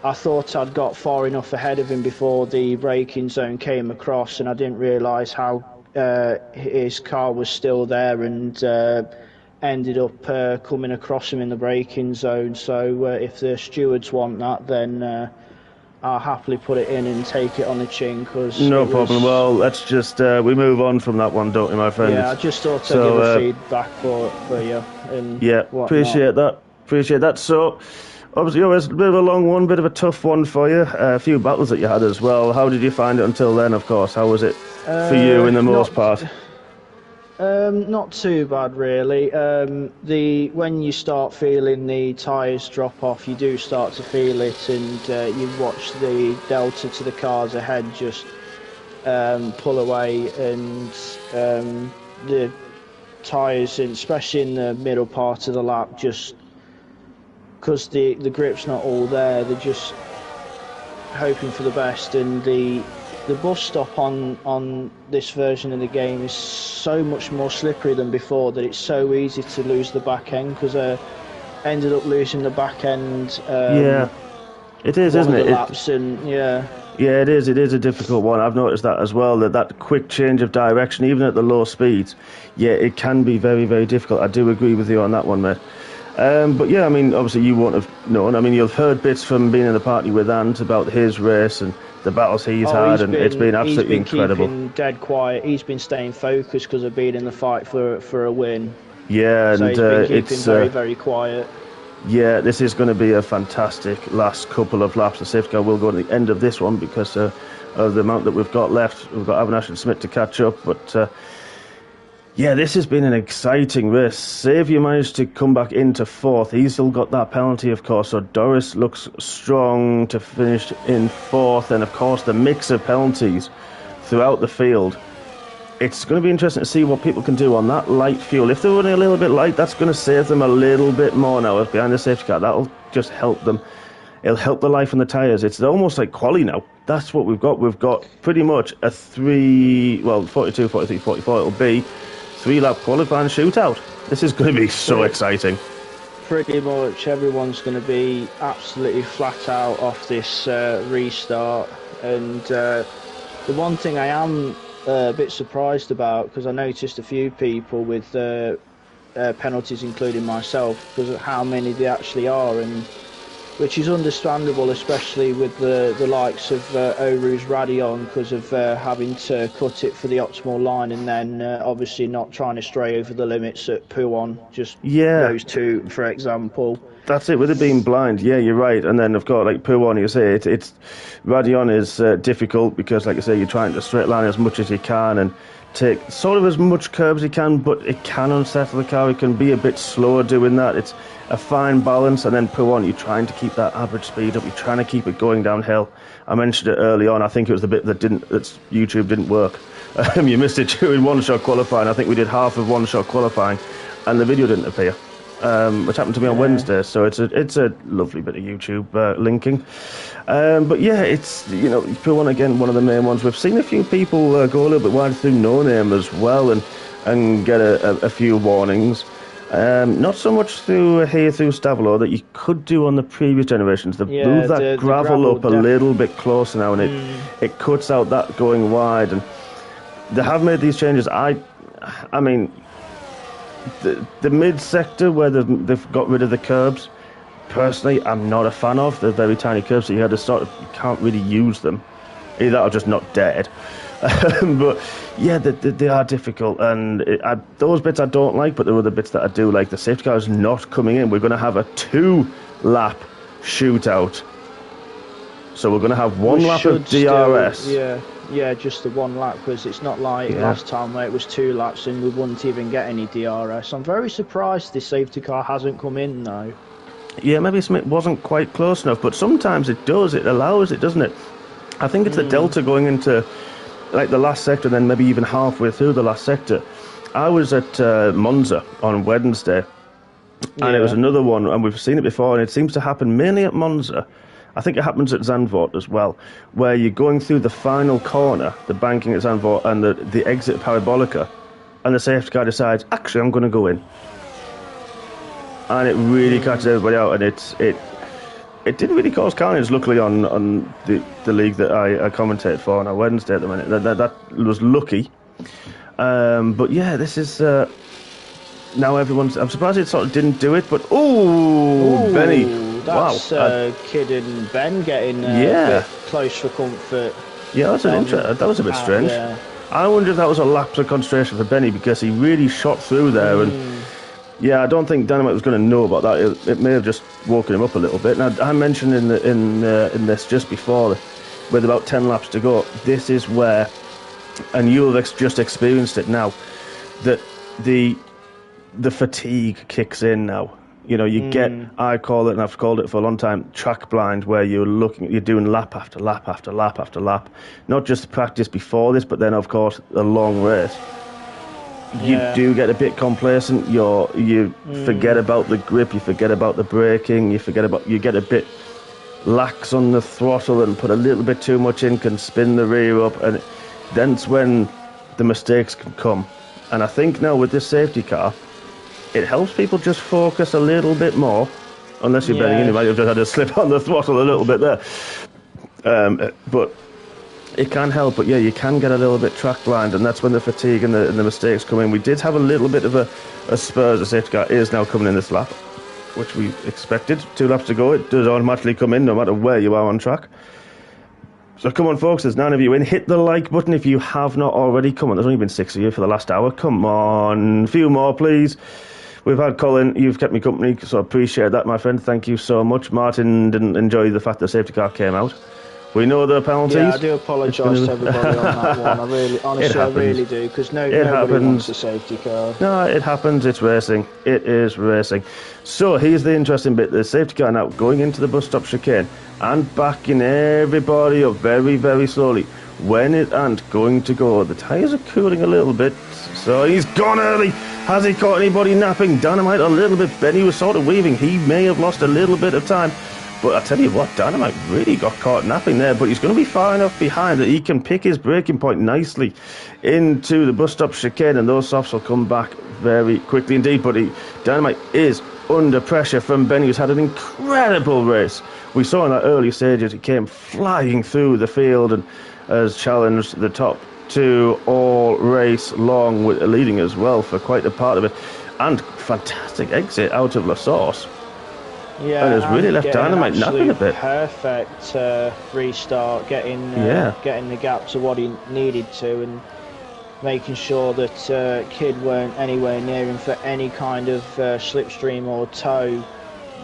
I thought I'd got far enough ahead of him before the braking zone came across, and I didn't realise how his car was still there, and ended up coming across him in the braking zone. So if the stewards want that, then I'll happily put it in and take it on the chin. Cause no problem. Well, let's just we move on from that one, don't we, my friend? Yeah, I just thought I'd give a feedback for you. And yeah, appreciate that. So, obviously, always a bit of a long one, bit of a tough one for you. A few battles that you had as well. How did you find it until then, of course? How was it for you in the most part? Not too bad, really. When you start feeling the tyres drop off, you do start to feel it, and you watch the delta to the cars ahead just pull away, and the tyres, especially in the middle part of the lap, just because the grip's not all there, they're just hoping for the best. And the bus stop on this version of the game is so much more slippery than before, that it's so easy to lose the back end, because I ended up losing the back end. Yeah, it is, isn't it? Laps, and yeah, it is a difficult one. I've noticed that as well, that quick change of direction, even at the low speeds, it can be very, very difficult. I do agree with you on that one, mate. But yeah, I mean, obviously you won't have known. I mean, you've heard bits from being in the party with Ant about his race and the battles he's had, and it's been absolutely incredible. He's been keeping dead quiet. He's been staying focused because of being in the fight for a win. Yeah, so and he's been keeping very, very quiet. Yeah, this is going to be a fantastic last couple of laps. The safety car will go at the end of this one because of the amount that we've got left. We've got Avinash and Smith to catch up, but yeah, this has been an exciting race. Xavier managed to come back into fourth. He's still got that penalty, of course, so Doris looks strong to finish in fourth, and of course the mix of penalties throughout the field. It's going to be interesting to see what people can do on that light fuel. If they're running a little bit light, that's going to save them a little bit more now behind the safety car. That'll just help them. It'll help the life on the tyres. It's almost like quali now. That's what we've got. We've got pretty much a 42, 43, 44 it'll be. 3-lap qualifying shootout. This is going to be so exciting. Pretty much everyone's going to be absolutely flat out off this restart. And the one thing I am a bit surprised about, because I noticed a few people with penalties, including myself, because of how many they actually are, and which is understandable, especially with the likes of Oru's Radion, because of having to cut it for the optimal line, and then obviously not trying to stray over the limits at Puon, just those two, for example. That's it, with it being blind, yeah, you're right. And then, of course, like Puon, you say, it's Radion is difficult because, like I say, you're trying to straight line as much as you can and take sort of as much curves as you can, but it can unsettle the car. It can be a bit slower doing that. It's a fine balance. And then Puon, you're trying to keep that average speed up. You're trying to keep it going downhill. I mentioned it early on. I think it was the bit that YouTube didn't work. You missed it during one-shot qualifying. I think we did half of one-shot qualifying, and the video didn't appear. Which happened to me on Wednesday, so it's a lovely bit of YouTube linking. But yeah, it's, you know, Puon again, one of the main ones. We've seen a few people go a little bit wide through No Name as well and get a few warnings. Not so much through Stavelo that you could do on the previous generations. They've moved that gravel up a little bit closer now, and it cuts out that going wide. And they have made these changes. I mean, the mid sector where they've got rid of the curbs, personally, I'm not a fan of. They're very tiny curbs, so you can't really use them. Either that or just not dead. But yeah, they are difficult, and those bits I don't like, but there are the bits that I do like. The safety car is not coming in. We're going to have a 2-lap shootout. So we're going to have one lap of DRS. Yeah, just the 1 lap, because it's not like last time where it was 2 laps and we wouldn't even get any DRS. I'm very surprised this safety car hasn't come in now. Yeah, maybe Smith wasn't quite close enough, but sometimes it does. It allows it, doesn't it? I think it's the delta going into like the last sector, and then maybe even halfway through the last sector. I was at Monza on Wednesday, and it was another one, and we've seen it before, and it seems to happen mainly at Monza. I think it happens at Zandvoort as well, where you're going through the final corner, the banking at Zandvoort, and the exit Parabolica, and the safety car decides, actually, I'm going to go in. And it really catches everybody out, and it didn't really cause carnage, luckily, on the league that I commentate for on a Wednesday at the minute. That was lucky. But yeah, this is... now everyone's... I'm surprised it sort of didn't do it, but... Ooh, Benny... That's Kid and Ben getting a bit close for comfort. Yeah, that was a bit strange. Yeah. I wonder if that was a lapse of concentration for Benny, because he really shot through there. And yeah, I don't think Dynamite was going to know about that. It may have just woken him up a little bit. Now, I mentioned in this just before, with about 10 laps to go, this is where, and you'll have just experienced it now, that the fatigue kicks in now. You know, you get, I call it, and I've called it for a long time, track blind, where you're doing lap after lap after lap after lap. Not just practice before this, but then, of course, a long race. You do get a bit complacent. You forget about the grip, you forget about the braking, you get a bit lax on the throttle and put a little bit too much in, can spin the rear up, and then's when the mistakes can come. And I think now with this safety car, it helps people just focus a little bit more, unless you're betting in, you might have just had to slip on the throttle a little bit there. But it can help, but yeah, you can get a little bit track blind, and that's when the fatigue and the mistakes come in. We did have a little bit of a spur. The safety car is now coming in this lap, which we expected. 2 laps to go, it does automatically come in no matter where you are on track. So come on, folks, there's 9 of you in. Hit the like button if you have not already. Come on, there's only been 6 of you for the last hour. Come on, a few more, please. We've had Colin, you've kept me company, so I appreciate that, my friend. Thank you so much. Martin didn't enjoy the fact the safety car came out. We know the penalties. Yeah, I do apologise to everybody on that one. I really, honestly, I really do, because nobody wants a safety car. No, it happens. It's racing. It is racing. So here's the interesting bit. The safety car now going into the bus stop chicane and backing everybody up very, very slowly. When it ain't going to go, the tyres are cooling a little bit. So he's gone early. Has he caught anybody napping? Dynamite a little bit. Benny was sort of weaving. He may have lost a little bit of time. But I tell you what, Dynamite really got caught napping there. But he's going to be far enough behind that he can pick his braking point nicely into the bus stop chicane. And those softs will come back very quickly indeed. But Dynamite is under pressure from Benny, who's had an incredible race. We saw in that early stage as he came flying through the field and has challenged the top 2 all race long, with leading as well for quite a part of it. And fantastic exit out of La Source. Yeah, and has really left Dynamite napping a bit. Perfect restart, getting the gap to what he needed to, and making sure that Kid weren't anywhere near him for any kind of slipstream or tow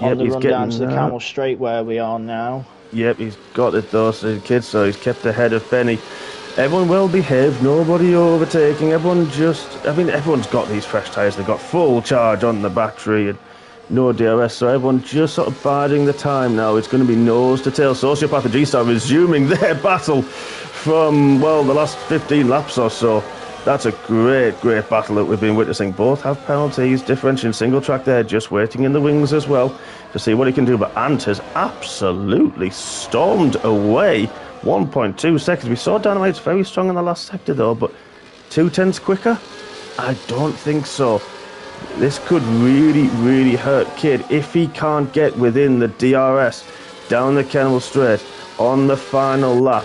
on the run down to the Camel Straight where we are now. Yep, he's got it though, so Kid, so he's kept ahead of Benny. Everyone well behaved, nobody overtaking, everyone's got these fresh tyres, they've got full charge on the battery and no DRS, so everyone just sort of biding the time now. It's going to be nose to tail. Sociopath and G-Star resuming their battle from, well, the last 15 laps or so. That's a great, great battle that we've been witnessing. Both have penalties, differentiating single track there, just waiting in the wings as well to see what he can do. But Ant has absolutely stormed away. 1.2 seconds. We saw Dynamite's very strong in the last sector though, but 2/10 quicker? I don't think so. This could really, really hurt Kid if he can't get within the DRS down the Kennel Straight on the final lap.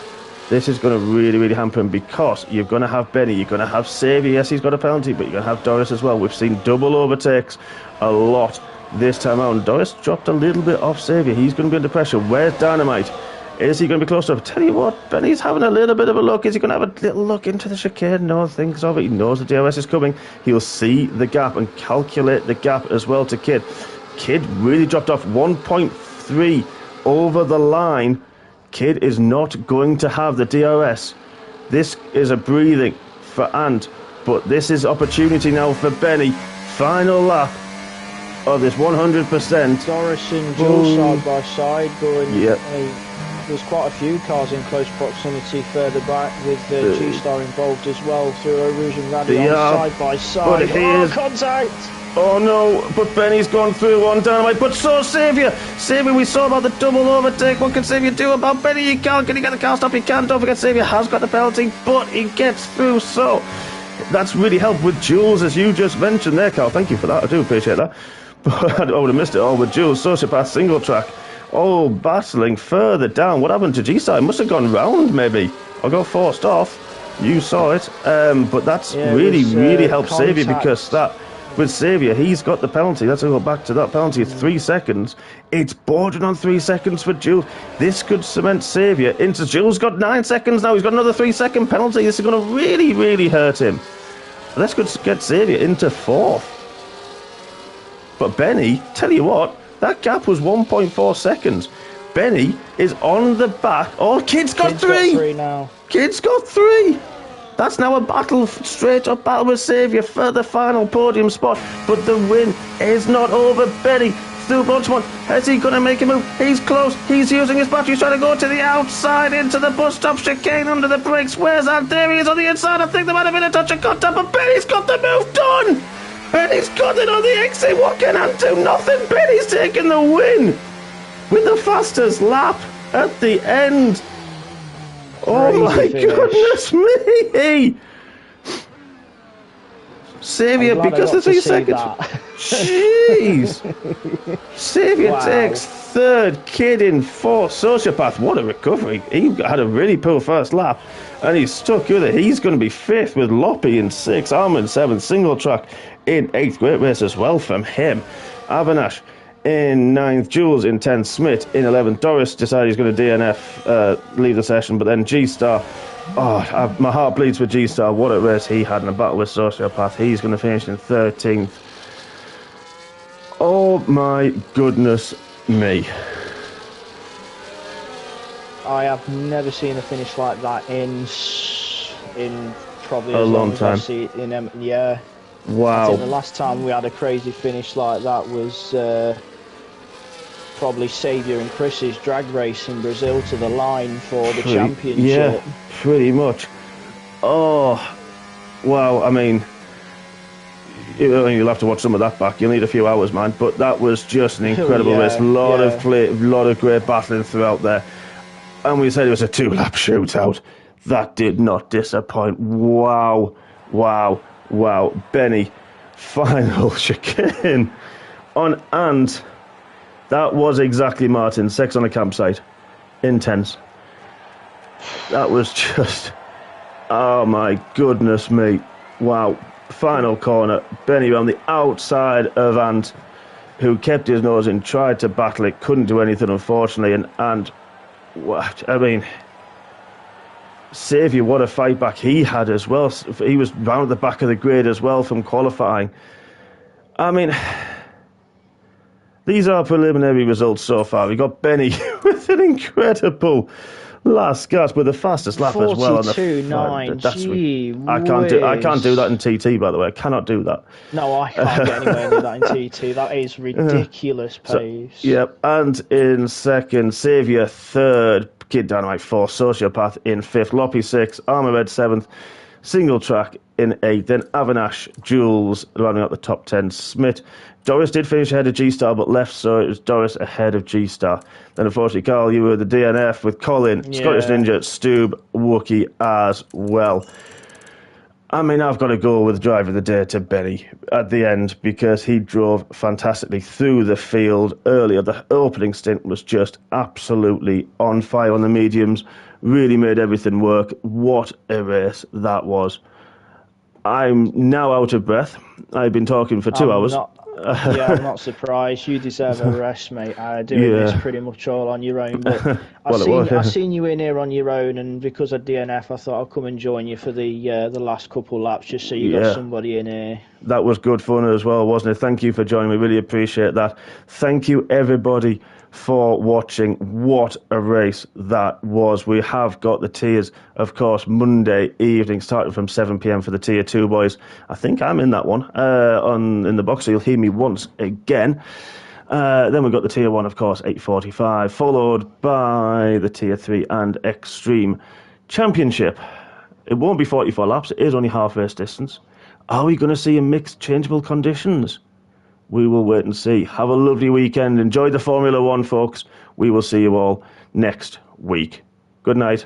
This is going to really, really hamper him, because you're going to have Benny, you're going to have Saviour. Yes, he's got a penalty, but you're going to have Doris as well. We've seen double overtakes a lot this time out. Doris dropped a little bit off Saviour. He's going to be under pressure. Where's Dynamite? Is he going to be close enough? Tell you what, Benny's having a little bit of a look. Is he going to have a little look into the chicane? No, thinks of it. He knows the DRS is coming. He'll see the gap and calculate the gap as well to Kid. Kid really dropped off 1.3 over the line. Kid is not going to have the DRS. This is a breathing for Ant, but this is opportunity now for Benny. Final lap of this 100%. Doris and Jules side by side going. Yep. There's quite a few cars in close proximity further back, with G-Star involved as well, through Eau Rouge and Radion side by side. Contact! Oh no, but Benny's gone through on Dynamite, but so Saviour! Saviour, we saw about the double overtake. What can Saviour do about Benny? He can't. Can he get the car stop? He can't. Don't forget, Saviour has got the penalty, but he gets through, so that's really helped with Jules, as you just mentioned there, Carl. Thank you for that. I do appreciate that. But I would have missed it all with Jules. Sociopath single track. Oh, battling further down. What happened to G-Side? Must have gone round, maybe. Or got forced off. You saw it. But that's really helped Saviour, because that, with Saviour, he's got the penalty. Let's go back to that penalty. It's 3 seconds. It's bordering on 3 seconds for Jules. This could cement Saviour into... Jules got 9 seconds now. He's got another 3-second penalty. This is going to really, really hurt him. This could get Saviour into 4th. But Benny, tell you what, that gap was 1.4 seconds. Benny is on the back. Oh, Kid's got 3! Got 3 now. Kid's got 3! That's now a battle, straight up battle with Saviour for the final podium spot. But the win is not over. Benny through Bunchmont. Is he going to make a move? He's close. He's using his battery. He's trying to go to the outside into the bus stop chicane under the brakes. Where's that? There he is on the inside. I think there might have been a touch of contact, but Benny's got the move done! Benny's got it on the exit. What can Ant do? Nothing. Benny's taking the win with the fastest lap at the end. Oh my goodness me! Saviour, because the 3 seconds. Jeez! Saviour takes 3rd, Kid in 4th. Sociopath, what a recovery. He had a really poor first lap and he's stuck with it. He's going to be 5th with Loppy in 6th, Armand 7th, single track in 8th. Great race as well from him. Avanash in 9th, Jules in 10th, Smith in 11th. Doris decided he's going to DNF, leave the session, but then G-Star, my heart bleeds for G-Star. What a race he had in a battle with Sociopath. He's going to finish in 13th. Oh my goodness me. I have never seen a finish like that in probably a as long as time. I've seen it in yeah. Wow. I think the last time we had a crazy finish like that was probably Saviour and Chris's drag race in Brazil to the line for the championship. Yeah, pretty much. Oh, wow. I mean, you'll have to watch some of that back. You'll need a few hours, man. But that was just an incredible race. A lot of great battling throughout there. And we said it was a 2-lap shootout. That did not disappoint. Wow. Benny, final chicane and that was exactly Martin. 6 on a campsite. Intense. That was just, oh my goodness me. Wow. Final corner. Benny on the outside of Ant, who kept his nose in, tried to battle it, couldn't do anything, unfortunately. And what? I mean, Saviour, what a fight back he had as well. He was round at the back of the grid as well from qualifying. I mean, these are preliminary results so far. We got Benny with an incredible last gasp with the fastest lap as well. 42.9. I can't do that in TT, by the way. I cannot do that. No, I can't get anywhere near that in TT. That is ridiculous pace. Yep, and in second, Saviour third, Kid Dynamite fourth, Sociopath in fifth, Loppy sixth, Armour Red seventh, Single Track in eighth, then Avanash, Jules rounding out the top 10, Smith. Doris did finish ahead of G-Star but left, so it was Doris ahead of G-Star. Then unfortunately, Carl, you were the DNF with Colin, Scottish Ninja, Stoob, Wookie as well. I mean, I've got to go with driver of the day to Benny at the end because he drove fantastically through the field earlier. The opening stint was just absolutely on fire on the mediums, really made everything work. What a race that was. I'm now out of breath. I've been talking for 2 hours. I'm not surprised. You deserve a rest, mate. Doing this pretty much all on your own. But I seen you in here on your own, and because of DNF, I thought I'll come and join you for the last couple laps, just so you got somebody in here. That was good fun as well, wasn't it? Thank you for joining me. Really appreciate that. Thank you, everybody, for watching. What a race that was. We have got the tiers, of course, Monday evening, starting from 7 p.m. for the tier 2 boys. I think I'm in that one in the box, so you'll hear me once again. Then we've got the tier 1, of course, 8:45, followed by the tier 3 and Extreme Championship. It won't be 44 laps. It is only half race distance. Are we going to see a mixed changeable conditions? We will wait and see. Have a lovely weekend. Enjoy the Formula One, folks. We will see you all next week. Good night.